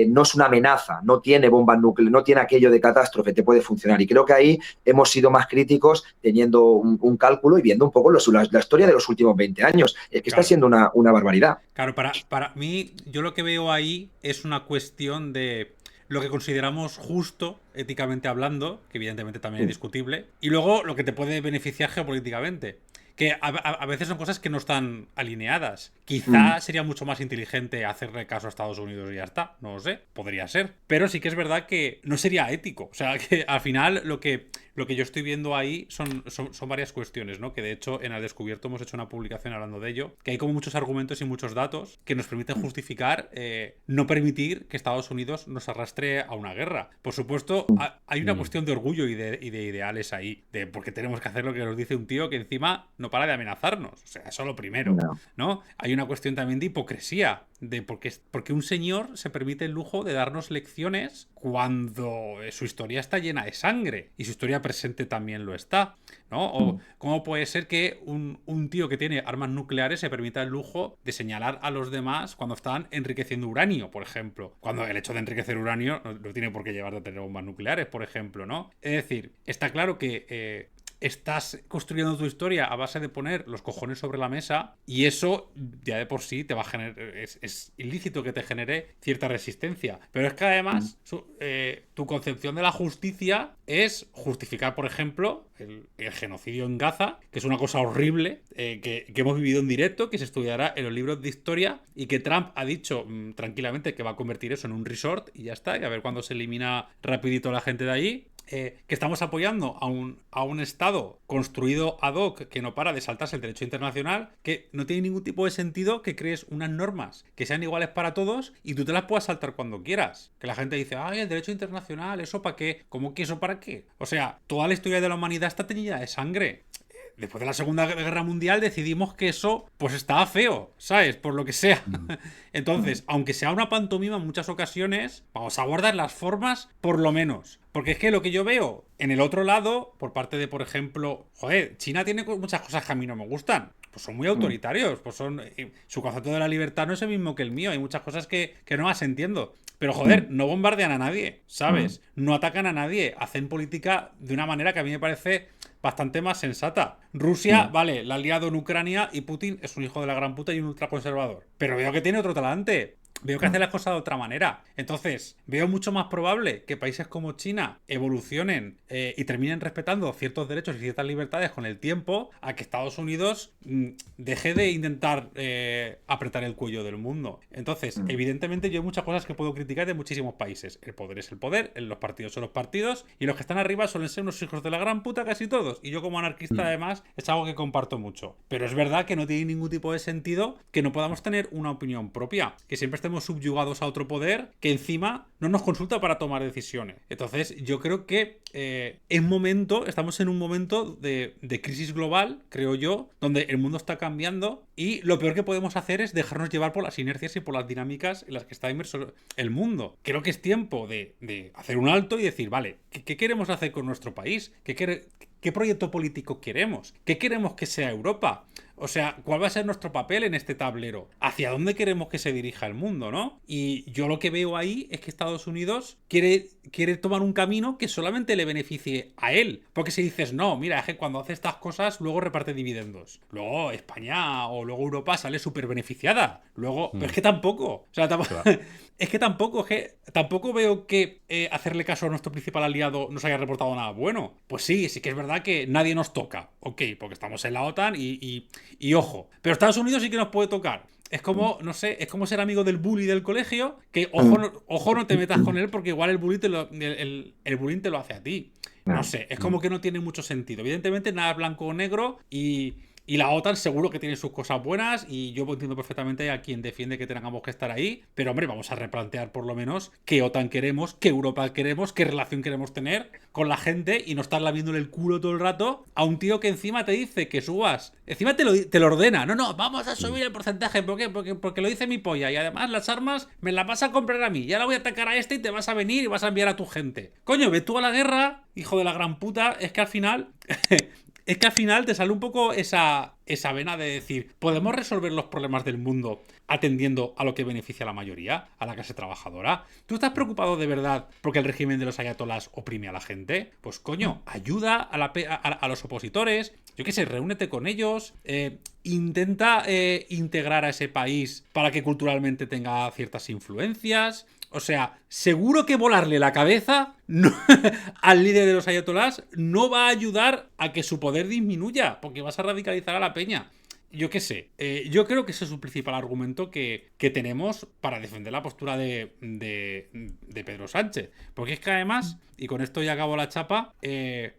no es una amenaza, no tiene bombas nucleares, no tiene aquello de catástrofe, te puede funcionar. Y creo que ahí hemos sido más críticos teniendo un cálculo y viendo un poco la historia de los últimos 20 años. Es que está siendo una barbaridad. Claro, para mí, yo lo que veo ahí es una cuestión de lo que consideramos justo, éticamente hablando, que evidentemente también es discutible, y luego lo que te puede beneficiar geopolíticamente. Que a veces son cosas que no están alineadas. Quizá sería mucho más inteligente hacerle caso a Estados Unidos y ya está. No lo sé, podría ser. Pero sí que es verdad que no sería ético. O sea, que al final lo que yo estoy viendo ahí son varias cuestiones, ¿no? Que de hecho en Al Descubierto hemos hecho una publicación hablando de ello. Que hay como muchos argumentos y muchos datos que nos permiten justificar no permitir que Estados Unidos nos arrastre a una guerra. Por supuesto, hay una cuestión de orgullo y de ideales ahí. De porque tenemos que hacer lo que nos dice un tío que encima no para de amenazarnos. O sea, eso es lo primero, ¿no? Hay una cuestión también de hipocresía, de porque un señor se permite el lujo de darnos lecciones cuando su historia está llena de sangre y su historia presente también lo está, ¿no? O cómo puede ser que un tío que tiene armas nucleares se permita el lujo de señalar a los demás cuando están enriqueciendo uranio, por ejemplo, cuando el hecho de enriquecer uranio no tiene por qué llevar a tener bombas nucleares, por ejemplo, ¿no? Es decir, está claro que estás construyendo tu historia a base de poner los cojones sobre la mesa, y eso ya de por sí te va a generar, es ilícito que te genere cierta resistencia. Pero es que además tu concepción de la justicia es justificar, por ejemplo, el genocidio en Gaza, que es una cosa horrible que hemos vivido en directo, que se estudiará en los libros de historia, y que Trump ha dicho tranquilamente que va a convertir eso en un resort y ya está, y a ver cuándo se elimina rapidito la gente de allí. Que estamos apoyando a un Estado construido ad hoc que no para de saltarse el derecho internacional, que no tiene ningún tipo de sentido que crees unas normas que sean iguales para todos y tú te las puedas saltar cuando quieras. Que la gente dice, ay, el derecho internacional, ¿eso para qué? ¿Cómo que eso para qué? O sea, toda la historia de la humanidad está teñida de sangre. Después de la Segunda Guerra Mundial decidimos que eso pues estaba feo, ¿sabes? Por lo que sea. Entonces, aunque sea una pantomima en muchas ocasiones, vamos a guardar las formas por lo menos. Porque es que lo que yo veo en el otro lado, por parte de, por ejemplo, China tiene muchas cosas que a mí no me gustan. Pues son muy autoritarios, pues su concepto de la libertad no es el mismo que el mío, hay muchas cosas que no las entiendo. Pero no bombardean a nadie, ¿sabes? No atacan a nadie, hacen política de una manera que a mí me parece bastante más sensata. Rusia, vale, la ha liado en Ucrania y Putin es un hijo de la gran puta y un ultraconservador. Pero veo que tiene otro talante. Veo que hace las cosas de otra manera. Entonces, veo mucho más probable que países como China evolucionen y terminen respetando ciertos derechos y ciertas libertades con el tiempo, a que Estados Unidos deje de intentar apretar el cuello del mundo. Entonces, evidentemente yo hay muchas cosas que puedo criticar de muchísimos países. El poder es el poder, los partidos son los partidos, y los que están arriba suelen ser unos hijos de la gran puta casi todos. Y yo como anarquista además es algo que comparto mucho. Pero es verdad que no tiene ningún tipo de sentido que no podamos tener una opinión propia, que siempre estemos subyugados a otro poder que encima no nos consulta para tomar decisiones. Entonces, yo creo que estamos en un momento de crisis global, creo yo, donde el mundo está cambiando y lo peor que podemos hacer es dejarnos llevar por las inercias y por las dinámicas en las que está inmerso el mundo. Creo que es tiempo de hacer un alto y decir, vale, ¿qué queremos hacer con nuestro país? ¿Qué proyecto político queremos? ¿Qué queremos que sea Europa? O sea, ¿cuál va a ser nuestro papel en este tablero? ¿Hacia dónde queremos que se dirija el mundo, no? Y yo lo que veo ahí es que Estados Unidos quiere tomar un camino que solamente le beneficie a él. Porque si dices, no, mira, es que cuando hace estas cosas luego reparte dividendos. Luego España o luego Europa sale súper beneficiada. Luego, pero es que tampoco. O sea, es que tampoco veo que hacerle caso a nuestro principal aliado nos haya reportado nada bueno. Pues sí que es verdad que nadie nos toca. Ok, porque estamos en la OTAN y ojo. Pero Estados Unidos sí que nos puede tocar. Es como, no sé, es como ser amigo del bully del colegio, que ojo no te metas con él porque igual el bullying te lo hace a ti. No sé, es como que no tiene mucho sentido. Evidentemente nada es blanco o negro y la OTAN seguro que tiene sus cosas buenas y yo entiendo perfectamente a quien defiende que tengamos que estar ahí, pero hombre, vamos a replantear por lo menos qué OTAN queremos, qué Europa queremos, qué relación queremos tener con la gente y no estar laviéndole el culo todo el rato a un tío que encima te dice que subas, encima te lo ordena, no, vamos a subir el porcentaje, ¿por qué? Porque lo dice mi polla y además las armas me las vas a comprar a mí, ya la voy a atacar a este y te vas a venir y vas a enviar a tu gente. Coño, ve tú a la guerra, hijo de la gran puta, es que al final te sale un poco esa vena de decir, ¿podemos resolver los problemas del mundo atendiendo a lo que beneficia a la mayoría, a la clase trabajadora? ¿Tú estás preocupado de verdad porque el régimen de los ayatolás oprime a la gente? Pues coño, ayuda a los opositores, yo qué sé, reúnete con ellos, intenta integrar a ese país para que culturalmente tenga ciertas influencias. O sea, seguro que volarle la cabeza al líder de los ayatolás no va a ayudar a que su poder disminuya, porque vas a radicalizar a la peña. Yo qué sé, yo creo que ese es el principal argumento que tenemos para defender la postura de Pedro Sánchez. Porque es que además, y con esto ya acabo la chapa,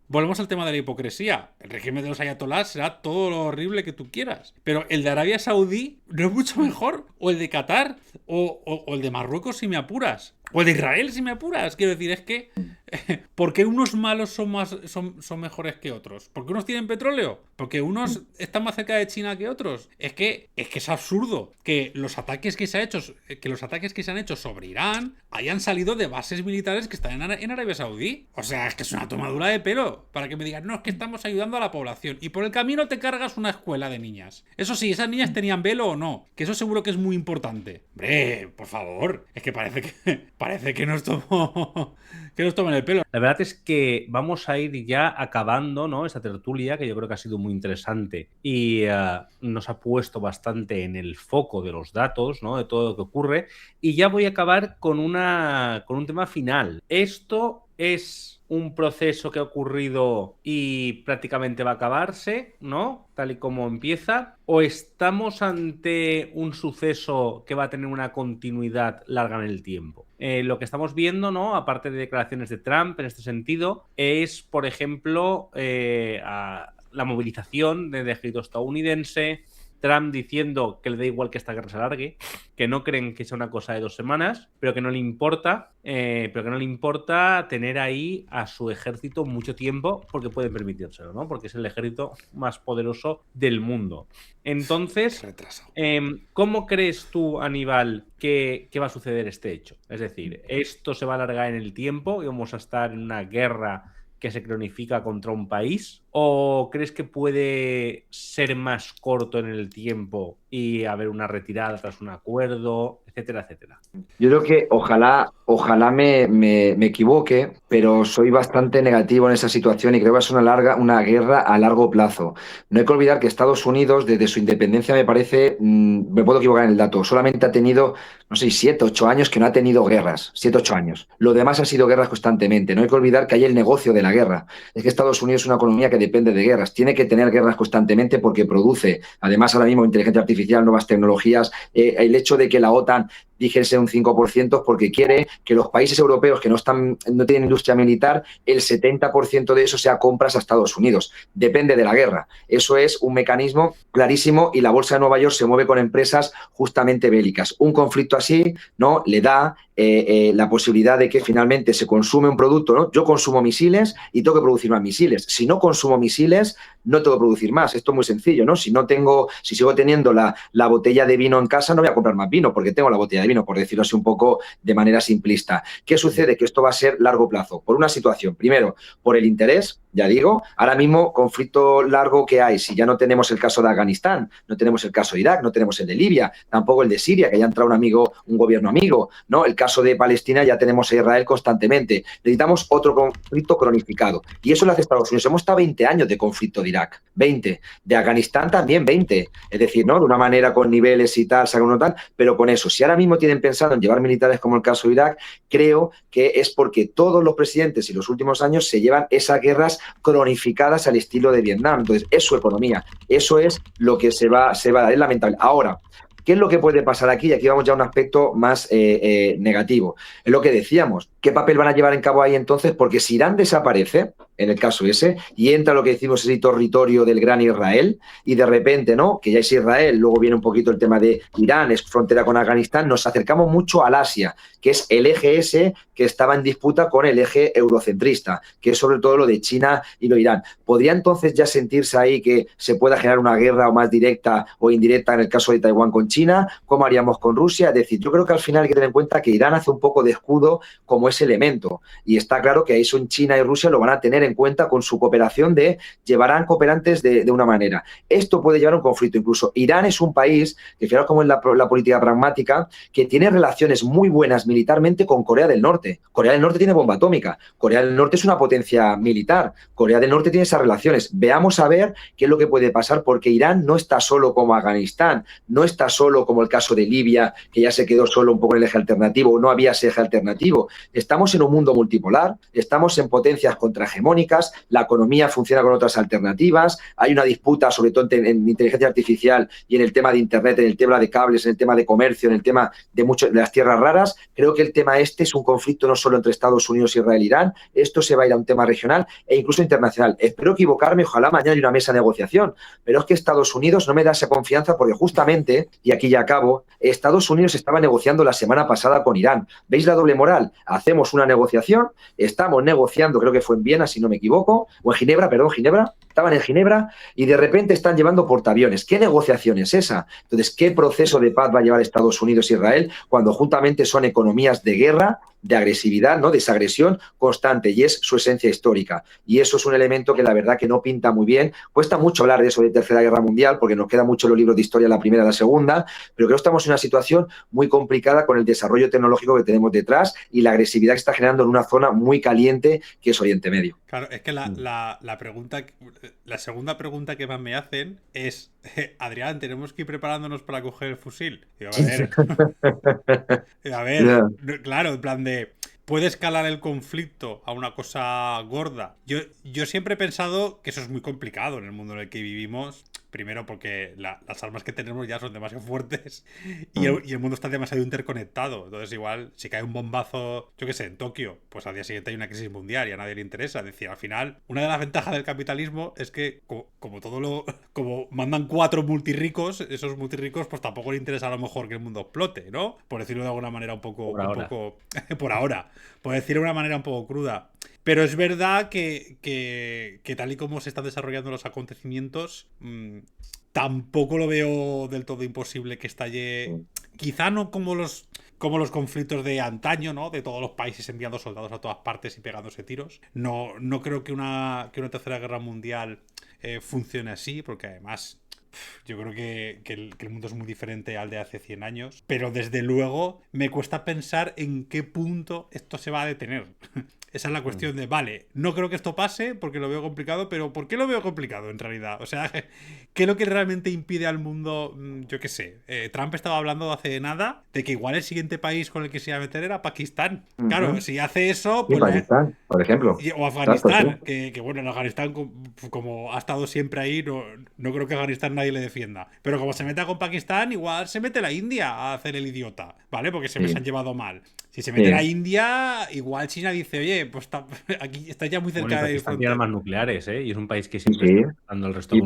volvemos al tema de la hipocresía. El régimen de los ayatolás será todo lo horrible que tú quieras. Pero el de Arabia Saudí no es mucho mejor, o el de Qatar, o el de Marruecos si me apuras. O el de Israel si me apuras. Quiero decir, es que ¿por qué unos malos son mejores que otros? ¿Porque unos tienen petróleo? ¿Porque unos están más cerca de China que otros? Es que es absurdo que los ataques que se han hecho sobre Irán hayan salido de bases militares que están en Arabia Saudí. O sea, es que es una tomadura de pelo para que me digan, no, es que estamos ayudando a la población y por el camino te cargas una escuela de niñas. Eso sí, esas niñas tenían velo o no, que eso seguro que es muy importante. Hombre, por favor, es que parece que nos toman el pelo. La verdad es que vamos a ir ya acabando, ¿no?, esta tertulia, que yo creo que ha sido muy interesante y nos ha puesto bastante en el foco de los datos, ¿no?, de todo lo que ocurre. Y ya voy a acabar con un tema final. Esto es un proceso que ha ocurrido y prácticamente va a acabarse, ¿no?, tal y como empieza, o estamos ante un suceso que va a tener una continuidad larga en el tiempo. Lo que estamos viendo, ¿no?, aparte de declaraciones de Trump en este sentido, es, por ejemplo, la movilización del ejército estadounidense, Trump diciendo que le da igual que esta guerra se alargue, que no creen que sea una cosa de 2 semanas, pero que no le importa tener ahí a su ejército mucho tiempo porque pueden permitírselo, ¿no? Porque es el ejército más poderoso del mundo. Entonces, ¿cómo crees tú, Aníbal, que va a suceder este hecho? Es decir, ¿esto se va a alargar en el tiempo y vamos a estar en una guerra que se cronifica contra un país? ¿O crees que puede ser más corto en el tiempo y haber una retirada tras un acuerdo, etcétera, etcétera? Yo creo que ojalá me equivoque, pero soy bastante negativo en esa situación y creo que va a ser una guerra a largo plazo. No hay que olvidar que Estados Unidos, desde su independencia, me parece, me puedo equivocar en el dato, solamente ha tenido, no sé, 7, 8 años que no ha tenido guerras. 7, 8 años. Lo demás ha sido guerras constantemente. No hay que olvidar que hay el negocio de la guerra. Es que Estados Unidos es una economía que depende de guerras. Tiene que tener guerras constantemente porque produce, además ahora mismo inteligencia artificial artificial, nuevas tecnologías, el hecho de que la OTAN dijese un 5% porque quiere que los países europeos que no tienen industria militar, el 70% de eso sea compras a Estados Unidos. Depende de la guerra. Eso es un mecanismo clarísimo y la Bolsa de Nueva York se mueve con empresas justamente bélicas. Un conflicto así, ¿no?, le da la posibilidad de que finalmente se consume un producto, ¿no? Yo consumo misiles y tengo que producir más misiles. Si no consumo misiles, no tengo que producir más. Esto es muy sencillo, ¿no? Si sigo teniendo la botella de vino en casa, no voy a comprar más vino porque tengo la botella de vino, por decirlo así un poco de manera simplista. ¿Qué sucede? Que esto va a ser largo plazo. Por una situación. Primero, por el interés, ya digo, ahora mismo conflicto largo que hay. Si ya no tenemos el caso de Afganistán, no tenemos el caso de Irak, no tenemos el de Libia, tampoco el de Siria, que ya ha entrado un gobierno amigo, ¿no? El caso de Palestina ya tenemos a Israel constantemente. Necesitamos otro conflicto cronificado. Y eso lo hace Estados Unidos. Hemos estado 20 años de conflicto de Irak. 20. De Afganistán también 20. Es decir, ¿no?, de una manera con niveles y tal, sacan uno tal, pero con eso. Si ahora mismo tienen pensado en llevar militares como el caso de Irak, creo que es porque todos los presidentes en los últimos años se llevan esas guerras cronificadas al estilo de Vietnam. Entonces, es su economía. Eso es lo que se va a dar. Es lamentable. Ahora, ¿qué es lo que puede pasar aquí? Y aquí vamos ya a un aspecto más negativo. Es lo que decíamos. ¿Qué papel van a llevar en cabo ahí entonces? Porque si Irán desaparece, en el caso ese, y entra lo que decimos ese territorio del gran Israel, y de repente, ¿no?, que ya es Israel, luego viene un poquito el tema de Irán, es frontera con Afganistán, nos acercamos mucho al Asia, que es el eje ese que estaba en disputa con el eje eurocentrista, que es sobre todo lo de China y lo de Irán. ¿Podría entonces ya sentirse ahí que se pueda generar una guerra o más directa o indirecta en el caso de Taiwán con China? ¿Cómo haríamos con Rusia? Es decir, yo creo que al final hay que tener en cuenta que Irán hace un poco de escudo como ese elemento, y está claro que eso en China y Rusia lo van a tener en cuenta con su cooperación llevarán cooperantes de una manera. Esto puede llevar a un conflicto. Incluso Irán es un país, que fijaros cómo es la política pragmática, que tiene relaciones muy buenas militarmente con Corea del Norte. Corea del Norte tiene bomba atómica. Corea del Norte es una potencia militar. Corea del Norte tiene esas relaciones. Veamos a ver qué es lo que puede pasar, porque Irán no está solo como Afganistán, no está solo como el caso de Libia, que ya se quedó solo un poco en el eje alternativo, no había ese eje alternativo. Estamos en un mundo multipolar, estamos en potencias contrahegemónicas, la economía funciona con otras alternativas, hay una disputa sobre todo en inteligencia artificial y en el tema de Internet, en el tema de cables, en el tema de comercio, en el tema de las tierras raras. Creo que el tema este es un conflicto no solo entre Estados Unidos, Israel e Irán, esto se va a ir a un tema regional e incluso internacional. Espero equivocarme, ojalá mañana haya una mesa de negociación, pero es que Estados Unidos no me da esa confianza porque justamente, y aquí ya acabo, Estados Unidos estaba negociando la semana pasada con Irán. ¿Veis la doble moral? Hacemos una negociación, estamos negociando, creo que fue en Viena, si no me equivoco, o en Ginebra, estaban en Ginebra y de repente están llevando portaaviones. ¿Qué negociación es esa? Entonces, ¿qué proceso de paz va a llevar Estados Unidos e Israel cuando juntamente son economías de guerra, de agresividad, ¿no?, de esa agresión constante, y es su esencia histórica? Y eso es un elemento que la verdad que no pinta muy bien. Cuesta mucho hablar de eso de Tercera Guerra Mundial porque nos quedan mucho los libros de historia, la primera y la segunda, pero creo que estamos en una situación muy complicada con el desarrollo tecnológico que tenemos detrás y la agresividad que está generando en una zona muy caliente que es Oriente Medio. Claro, es que la segunda pregunta que más me hacen es: Adrián, ¿tenemos que ir preparándonos para coger el fusil? Digo, a ver, claro, en plan de... ¿Puede escalar el conflicto a una cosa gorda? Yo siempre he pensado que eso es muy complicado en el mundo en el que vivimos. Primero porque las armas que tenemos ya son demasiado fuertes y el mundo está demasiado interconectado. Entonces igual, si cae un bombazo, yo qué sé, en Tokio, pues al día siguiente hay una crisis mundial y a nadie le interesa. Es decir, al final, una de las ventajas del capitalismo es que como mandan 4 multirricos, esos multirricos pues tampoco le interesa a lo mejor que el mundo explote, ¿no? Por decirlo de alguna manera un poco por ahora. Por decirlo de una manera un poco cruda. Pero es verdad que tal y como se están desarrollando los acontecimientos, tampoco lo veo del todo imposible que estalle. Quizá no como los conflictos de antaño, ¿no? De todos los países enviando soldados a todas partes y pegándose tiros. No creo que una tercera guerra mundial funcione así, porque además... Yo creo que el mundo es muy diferente al de hace 100 años, pero desde luego me cuesta pensar en qué punto esto se va a detener. Esa es la cuestión de, vale, no creo que esto pase porque lo veo complicado, pero ¿por qué lo veo complicado en realidad? O sea, ¿qué es lo que realmente impide al mundo? Yo qué sé, Trump estaba hablando hace nada de que igual el siguiente país con el que se iba a meter era Pakistán. Claro, si hace eso... Pues Pakistán, por ejemplo. O Afganistán, que bueno, en Afganistán, como ha estado siempre ahí, no creo que Afganistán nadie nadie le defienda. Pero como se meta con Pakistán, igual se mete la India a hacer el idiota, ¿vale? Porque siempre se han llevado mal. Si se mete la India, igual China dice, oye, pues aquí está ya muy cerca de Pakistán tiene armas nucleares, ¿eh? Y es un país que siempre está dando el resto de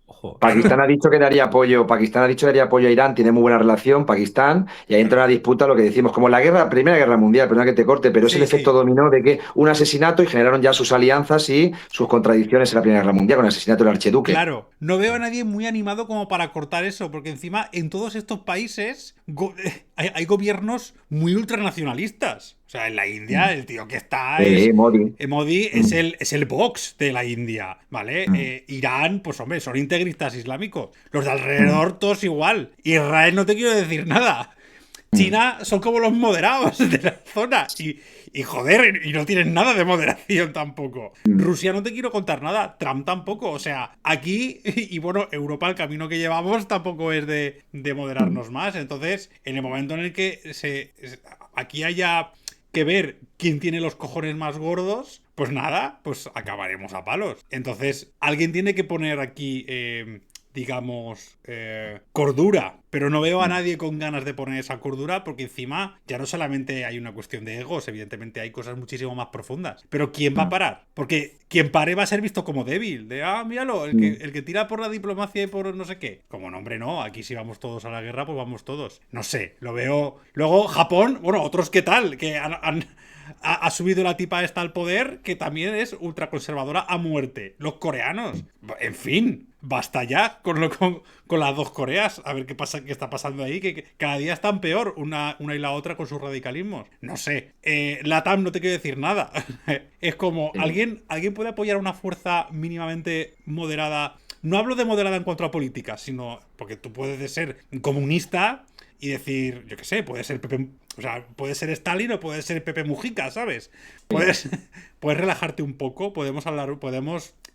Ojo. Pakistán ha dicho que daría apoyo. Pakistán ha dicho que daría apoyo a Irán. Tiene muy buena relación Pakistán y ahí entra una disputa, lo que decimos, como la Primera Guerra Mundial, perdona que te corte, pero es el efecto dominó de que un asesinato y generaron ya sus alianzas y sus contradicciones en la Primera Guerra Mundial con el asesinato del archiduque. Claro, no veo a nadie muy animado como para cortar eso, porque encima en todos estos países hay gobiernos muy ultranacionalistas. O sea, en la India, el tío que está Modi es el Vox de la India, ¿vale? Irán, pues hombre, son integristas islámicos. Los de alrededor, todos igual. Israel no te quiero decir nada. China son como los moderados de la zona. Y joder, y no tienen nada de moderación tampoco. Rusia no te quiero contar nada. Trump tampoco. O sea, aquí, y bueno, Europa, el camino que llevamos tampoco es de moderarnos más. Entonces, en el momento en el que aquí haya que ver quién tiene los cojones más gordos, pues nada, pues acabaremos a palos. Entonces, alguien tiene que poner aquí, digamos, cordura. Pero no veo a nadie con ganas de poner esa cordura porque encima ya no solamente hay una cuestión de egos, evidentemente hay cosas muchísimo más profundas. Pero ¿quién va a parar? Porque quien pare va a ser visto como débil. De, míralo, el que tira por la diplomacia y por no sé qué. Como no, hombre, no. Aquí si vamos todos a la guerra, pues vamos todos. No sé, lo veo. Luego Japón, bueno, otros qué tal, que ha subido la tipa esta al poder, que también es ultraconservadora a muerte. Los coreanos. En fin. Basta ya con las dos Coreas. A ver qué está pasando ahí. Que cada día están peor una y la otra con sus radicalismos. No sé. Latam no te quiero decir nada. Es como, ¿alguien puede apoyar una fuerza mínimamente moderada? No hablo de moderada en cuanto a política, sino porque tú puedes ser comunista y decir, yo qué sé, puede ser Pepe, o sea, puede ser Stalin o puede ser Pepe Mujica, ¿sabes? Puedes relajarte un poco, podemos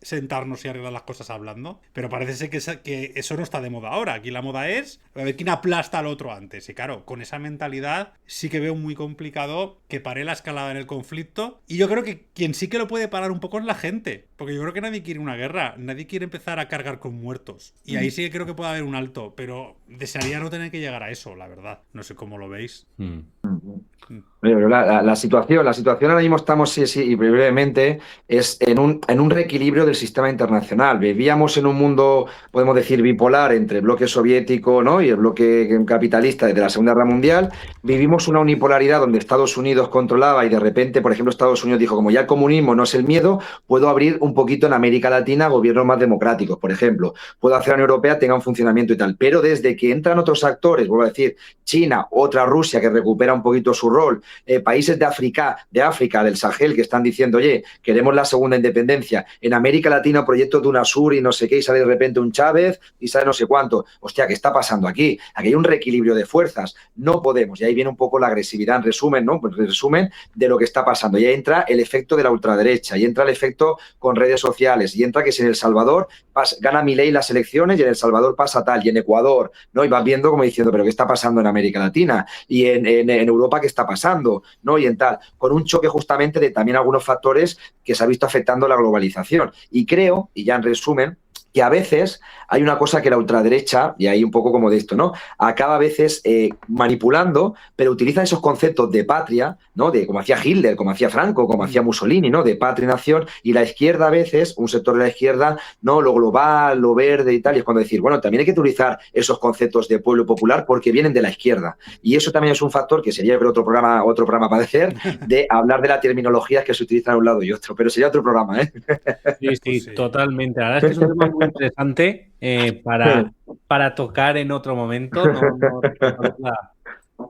sentarnos y arreglar las cosas hablando, pero parece ser que eso no está de moda ahora. Aquí la moda es a ver quién aplasta al otro antes. Y claro, con esa mentalidad sí que veo muy complicado que pare la escalada en el conflicto. Y yo creo que quien sí que lo puede parar un poco es la gente, porque yo creo que nadie quiere una guerra, nadie quiere empezar a cargar con muertos. Y ahí sí que creo que puede haber un alto, pero desearía no tener que llegar a eso, la verdad. No sé cómo lo veis. La situación ahora mismo estamos, y brevemente, es en un reequilibrio del sistema internacional. Vivíamos en un mundo, podemos decir, bipolar entre el bloque soviético, ¿no?, y el bloque capitalista desde la Segunda Guerra Mundial. Vivimos una unipolaridad donde Estados Unidos controlaba y de repente, por ejemplo, Estados Unidos dijo, como ya el comunismo no es el miedo, puedo abrir un poquito en América Latina gobiernos más democráticos, por ejemplo. Puedo hacer que la Unión Europea tenga un funcionamiento y tal. Pero desde que entran otros actores, vuelvo a decir, China, otra Rusia que recupera un poquito su rol, países de África, del Sahel, que están diciendo, oye, queremos la segunda independencia. En América Latina, proyecto de UNASUR y no sé qué, y sale de repente un Chávez y sale no sé cuánto. Hostia, ¿qué está pasando aquí? Aquí hay un reequilibrio de fuerzas. No podemos. Y ahí viene un poco la agresividad en resumen, ¿no? Pues resumen de lo que está pasando. Y ahí entra el efecto de la ultraderecha, y entra el efecto con redes sociales, y entra que si en El Salvador gana Milei las elecciones y en El Salvador pasa tal, y en Ecuador, ¿no? Y vas viendo como diciendo, ¿pero qué está pasando en América Latina? Y en Europa, ¿qué está pasando? ¿No? Y en tal, con un choque justamente de también algunos factores que se ha visto afectando la globalización. Y creo, y ya en resumen, que a veces hay una cosa que la ultraderecha, y ahí un poco como de esto, ¿no?, acaba a veces manipulando, pero utiliza esos conceptos de patria, ¿no?, de como hacía Hitler, como hacía Franco, como hacía Mussolini, ¿no?, de patria y nación, y la izquierda a veces, un sector de la izquierda, ¿no?, lo global, lo verde y tal, y es cuando decir, bueno, también hay que utilizar esos conceptos de pueblo popular porque vienen de la izquierda. Y eso también es un factor que sería, creo, otro programa para hacer, de hablar de las terminologías que se utilizan a un lado y otro, pero sería otro programa, ¿eh? Sí, pues sí, totalmente. La verdad es que es un tema muy interesante para tocar en otro momento.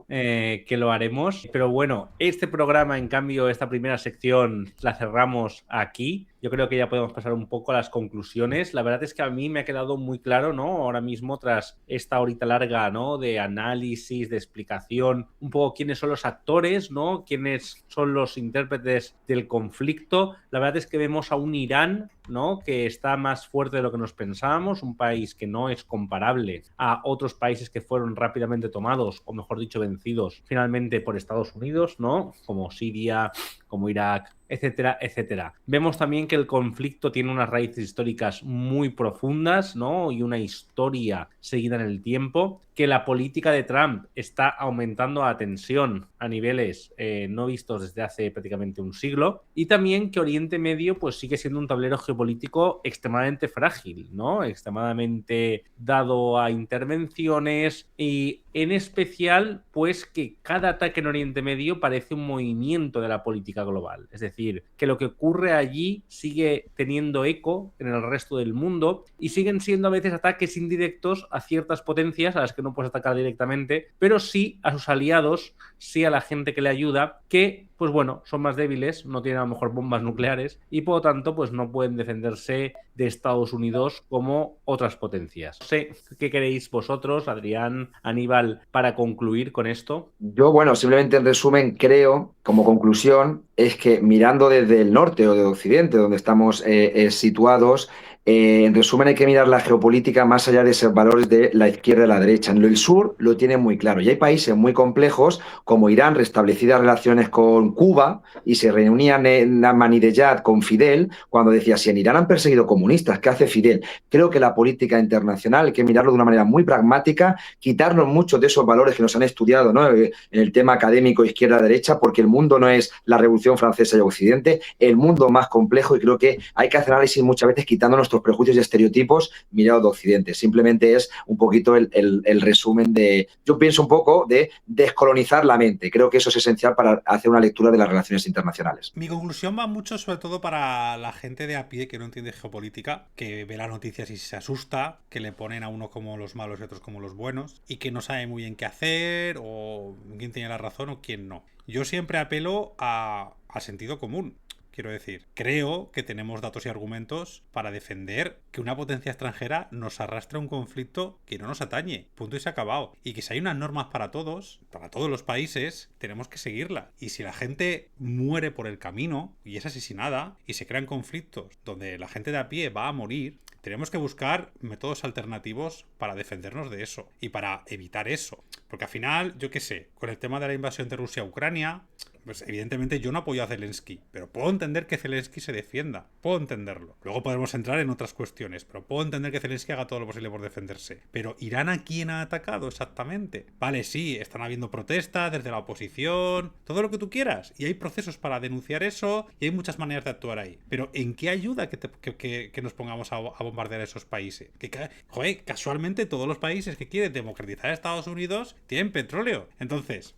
Que lo haremos. Pero bueno, este programa, en cambio, esta primera sección la cerramos aquí. Yo creo que ya podemos pasar un poco a las conclusiones. La verdad es que a mí me ha quedado muy claro, ¿no?, ahora mismo, tras esta horita larga, ¿no?, de análisis, de explicación, un poco quiénes son los actores, ¿no?, quiénes son los intérpretes del conflicto. La verdad es que vemos a un Irán, ¿no?, que está más fuerte de lo que nos pensábamos, un país que no es comparable a otros países que fueron rápidamente tomados, o mejor dicho, vencidos finalmente por Estados Unidos, ¿no?, como Siria, como Irak, etcétera, etcétera. Vemos también que el conflicto tiene unas raíces históricas muy profundas, ¿no? Y una historia seguida en el tiempo, que la política de Trump está aumentando la tensión a niveles no vistos desde hace prácticamente un siglo, y también que Oriente Medio pues sigue siendo un tablero geopolítico extremadamente frágil, ¿no? Extremadamente dado a intervenciones, y en especial pues que cada ataque en Oriente Medio parece un movimiento de la política global, es decir, que lo que ocurre allí sigue teniendo eco en el resto del mundo y siguen siendo a veces ataques indirectos a ciertas potencias a las que no puedes atacar directamente, pero sí a sus aliados, sí a la gente que le ayuda, que pues bueno, son más débiles, no tienen a lo mejor bombas nucleares y por lo tanto pues no pueden defenderse de Estados Unidos como otras potencias. No sé qué queréis vosotros, Adrián, Aníbal, para concluir con esto. Yo, bueno, simplemente en resumen creo, como conclusión, es que mirando desde el norte o de Occidente, donde estamos situados, en resumen hay que mirar la geopolítica más allá de esos valores de la izquierda y la derecha. En el sur lo tienen muy claro y hay países muy complejos como Irán, restablecidas relaciones con Cuba, y se reunían en Ahmadinejad con Fidel cuando decía, si en Irán han perseguido comunistas, ¿qué hace Fidel? Creo que la política internacional hay que mirarlo de una manera muy pragmática, quitarnos muchos de esos valores que nos han estudiado, ¿no? En el tema académico izquierda-derecha, porque el mundo no es la Revolución Francesa y Occidente, el mundo más complejo, y creo que hay que hacer análisis muchas veces quitando nuestros prejuicios y estereotipos mirados de Occidente. Simplemente es un poquito el resumen de, yo pienso un poco de descolonizar la mente. Creo que eso es esencial para hacer una lectura de las relaciones internacionales. Mi conclusión va mucho sobre todo para la gente de a pie que no entiende geopolítica, que ve las noticias y se asusta, que le ponen a uno como los malos y otros como los buenos, y que no sabe muy bien qué hacer, o quién tiene la razón o quién no. Yo siempre apelo al sentido común. Quiero decir, creo que tenemos datos y argumentos para defender que una potencia extranjera nos arrastre a un conflicto que no nos atañe. Punto y se ha acabado. Y que si hay unas normas para todos los países, tenemos que seguirlas. Y si la gente muere por el camino y es asesinada y se crean conflictos donde la gente de a pie va a morir, tenemos que buscar métodos alternativos para defendernos de eso y para evitar eso. Porque al final, yo qué sé, con el tema de la invasión de Rusia a Ucrania, pues evidentemente yo no apoyo a Zelensky, pero puedo entender que Zelensky se defienda, puedo entenderlo. Luego podemos entrar en otras cuestiones, pero puedo entender que Zelensky haga todo lo posible por defenderse. Pero ¿Irán a quién ha atacado exactamente? Vale, sí, están habiendo protestas desde la oposición, todo lo que tú quieras, y hay procesos para denunciar eso, y hay muchas maneras de actuar ahí. Pero ¿en qué ayuda que nos pongamos a bombardear esos países? Joder, casualmente todos los países que quieren democratizar a Estados Unidos tienen petróleo. Entonces,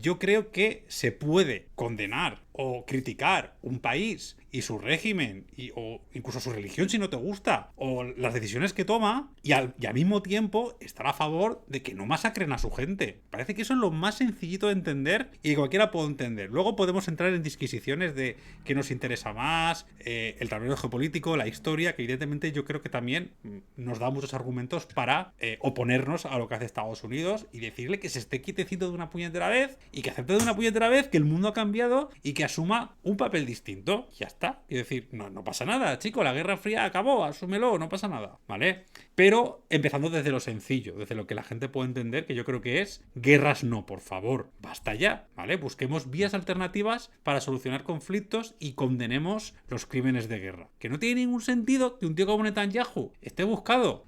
yo creo que se puede condenar o criticar un país y su régimen o incluso su religión si no te gusta, o las decisiones que toma, y al mismo tiempo estar a favor de que no masacren a su gente. Parece que eso es lo más sencillito de entender y que cualquiera puede entender. Luego podemos entrar en disquisiciones de qué nos interesa más, el tablero geopolítico, la historia, que evidentemente yo creo que también nos da muchos argumentos para oponernos a lo que hace Estados Unidos y decirle que se esté quietecito de una puñetera vez y que acepte de una puñetera vez que el mundo ha cambiado y que asuma un papel distinto. Ya está. Y decir, no pasa nada, chico, la Guerra Fría acabó, asúmelo, no pasa nada, ¿vale? Pero empezando desde lo sencillo, desde lo que la gente puede entender, que yo creo que es guerras no, por favor, basta ya, ¿vale? Busquemos vías alternativas para solucionar conflictos y condenemos los crímenes de guerra. Que no tiene ningún sentido que un tío como Netanyahu esté buscado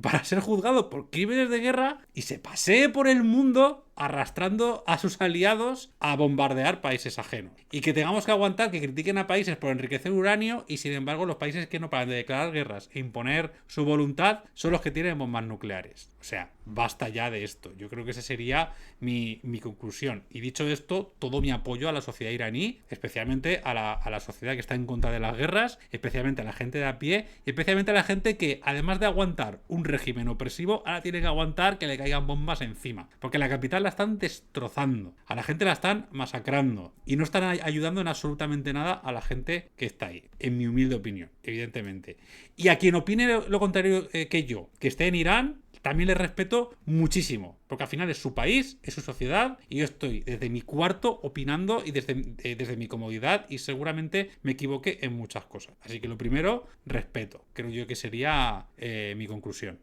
para ser juzgado por crímenes de guerra y se pasee por el mundo arrastrando a sus aliados a bombardear países ajenos. Y que tengamos que aguantar que critiquen a países por enriquecer uranio y sin embargo los países que no paran de declarar guerras e imponer su voluntad son los que tienen bombas nucleares. O sea, basta ya de esto. Yo creo que esa sería mi conclusión. Y dicho esto, todo mi apoyo a la sociedad iraní, especialmente a la sociedad que está en contra de las guerras, especialmente a la gente de a pie y especialmente a la gente que, además de aguantar un régimen opresivo, ahora tiene que aguantar que le caigan bombas encima. Porque la capital la están destrozando, a la gente la están masacrando y no están ayudando en absolutamente nada a la gente que está ahí, en mi humilde opinión, evidentemente. Y a quien opine lo contrario que yo, que esté en Irán, también le respeto muchísimo, porque al final es su país, es su sociedad, y yo estoy desde mi cuarto opinando y desde mi comodidad, y seguramente me equivoqué en muchas cosas. Así que lo primero, respeto. Creo yo que sería mi conclusión.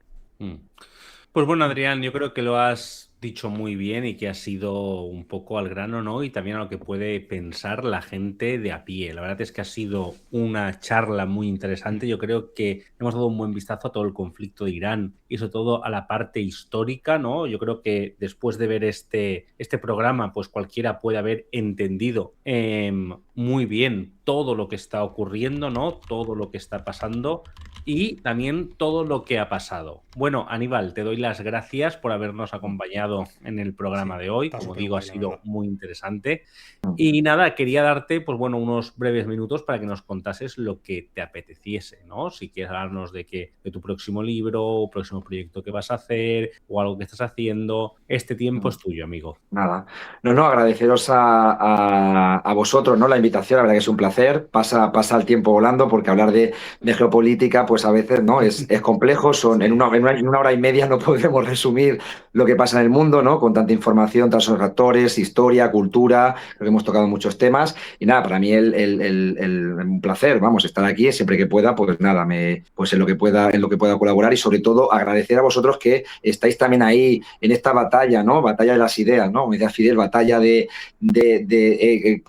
Pues bueno, Adrián, yo creo que lo has dicho muy bien y que ha sido un poco al grano, ¿no? Y también a lo que puede pensar la gente de a pie. La verdad es que ha sido una charla muy interesante. Yo creo que hemos dado un buen vistazo a todo el conflicto de Irán y sobre todo a la parte histórica, ¿no? Yo creo que después de ver este programa, pues cualquiera puede haber entendido muy bien todo lo que está ocurriendo, ¿no? Todo lo que está pasando y también todo lo que ha pasado. Bueno, Aníbal, te doy las gracias por habernos acompañado en el programa de hoy. Como digo, ha sido muy interesante. Y nada, quería darte, pues bueno, unos breves minutos para que nos contases lo que te apeteciese, ¿no? Si quieres hablarnos de tu próximo libro, o próximo proyecto que vas a hacer, o algo que estás haciendo. Este tiempo es tuyo, amigo. Nada. No, agradeceros a vosotros, ¿no? La invitación, la verdad que es un placer. Pasa el tiempo volando, porque hablar de geopolítica, pues a veces, ¿no? Es complejo. En una hora y media no podemos resumir lo que pasa en el mundo, ¿no? Con tanta información, tantos factores, historia, cultura. Creo que hemos tocado muchos temas. Y nada, para mí un placer, vamos, estar aquí siempre que pueda, pues nada, pues en lo que pueda colaborar, y sobre todo agradecer a vosotros que estáis también ahí en esta batalla, ¿no? Batalla de las ideas, ¿no? Como decía Fidel, batalla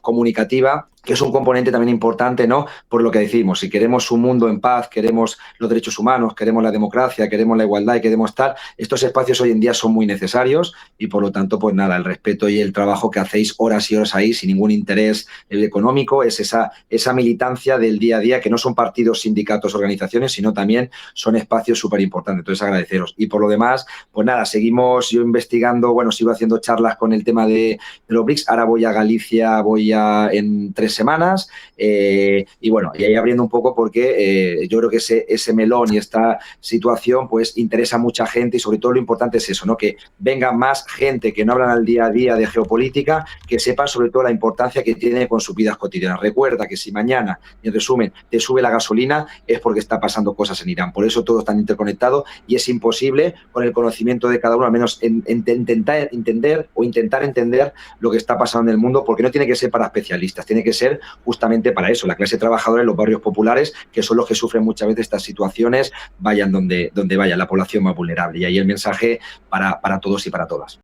comunicativa, que es un componente también importante, ¿no? Por lo que decimos, si queremos un mundo en paz, queremos los derechos humanos, queremos la democracia, queremos la igualdad y queremos tal, estos espacios hoy en día son muy necesarios y por lo tanto, pues nada, el respeto y el trabajo que hacéis horas y horas ahí sin ningún interés económico, es esa militancia del día a día, que no son partidos, sindicatos, organizaciones, sino también son espacios súper importantes. Entonces, agradeceros. Y por lo demás, pues nada, seguimos yo investigando, sigo haciendo charlas con el tema de los BRICS. Ahora voy a Galicia, en 3 semanas, y ahí abriendo un poco, porque yo creo que ese melón y esta situación pues interesa a mucha gente, y sobre todo lo importante es eso, ¿no? Que venga más gente que no hablan al día a día de geopolítica, que sepan sobre todo la importancia que tiene con sus vidas cotidianas. Recuerda que si mañana, en resumen, te sube la gasolina, es porque está pasando cosas en Irán. Por eso todo está interconectado y es imposible, con el conocimiento de cada uno, al menos intentar entender lo que está pasando en el mundo, porque no tiene que ser para especialistas, tiene que ser justamente para eso, la clase trabajadora en los barrios populares, que son los que sufren muchas veces estas situaciones, vayan donde vaya, la población más vulnerable. Y ahí el mensaje para todos y para todas.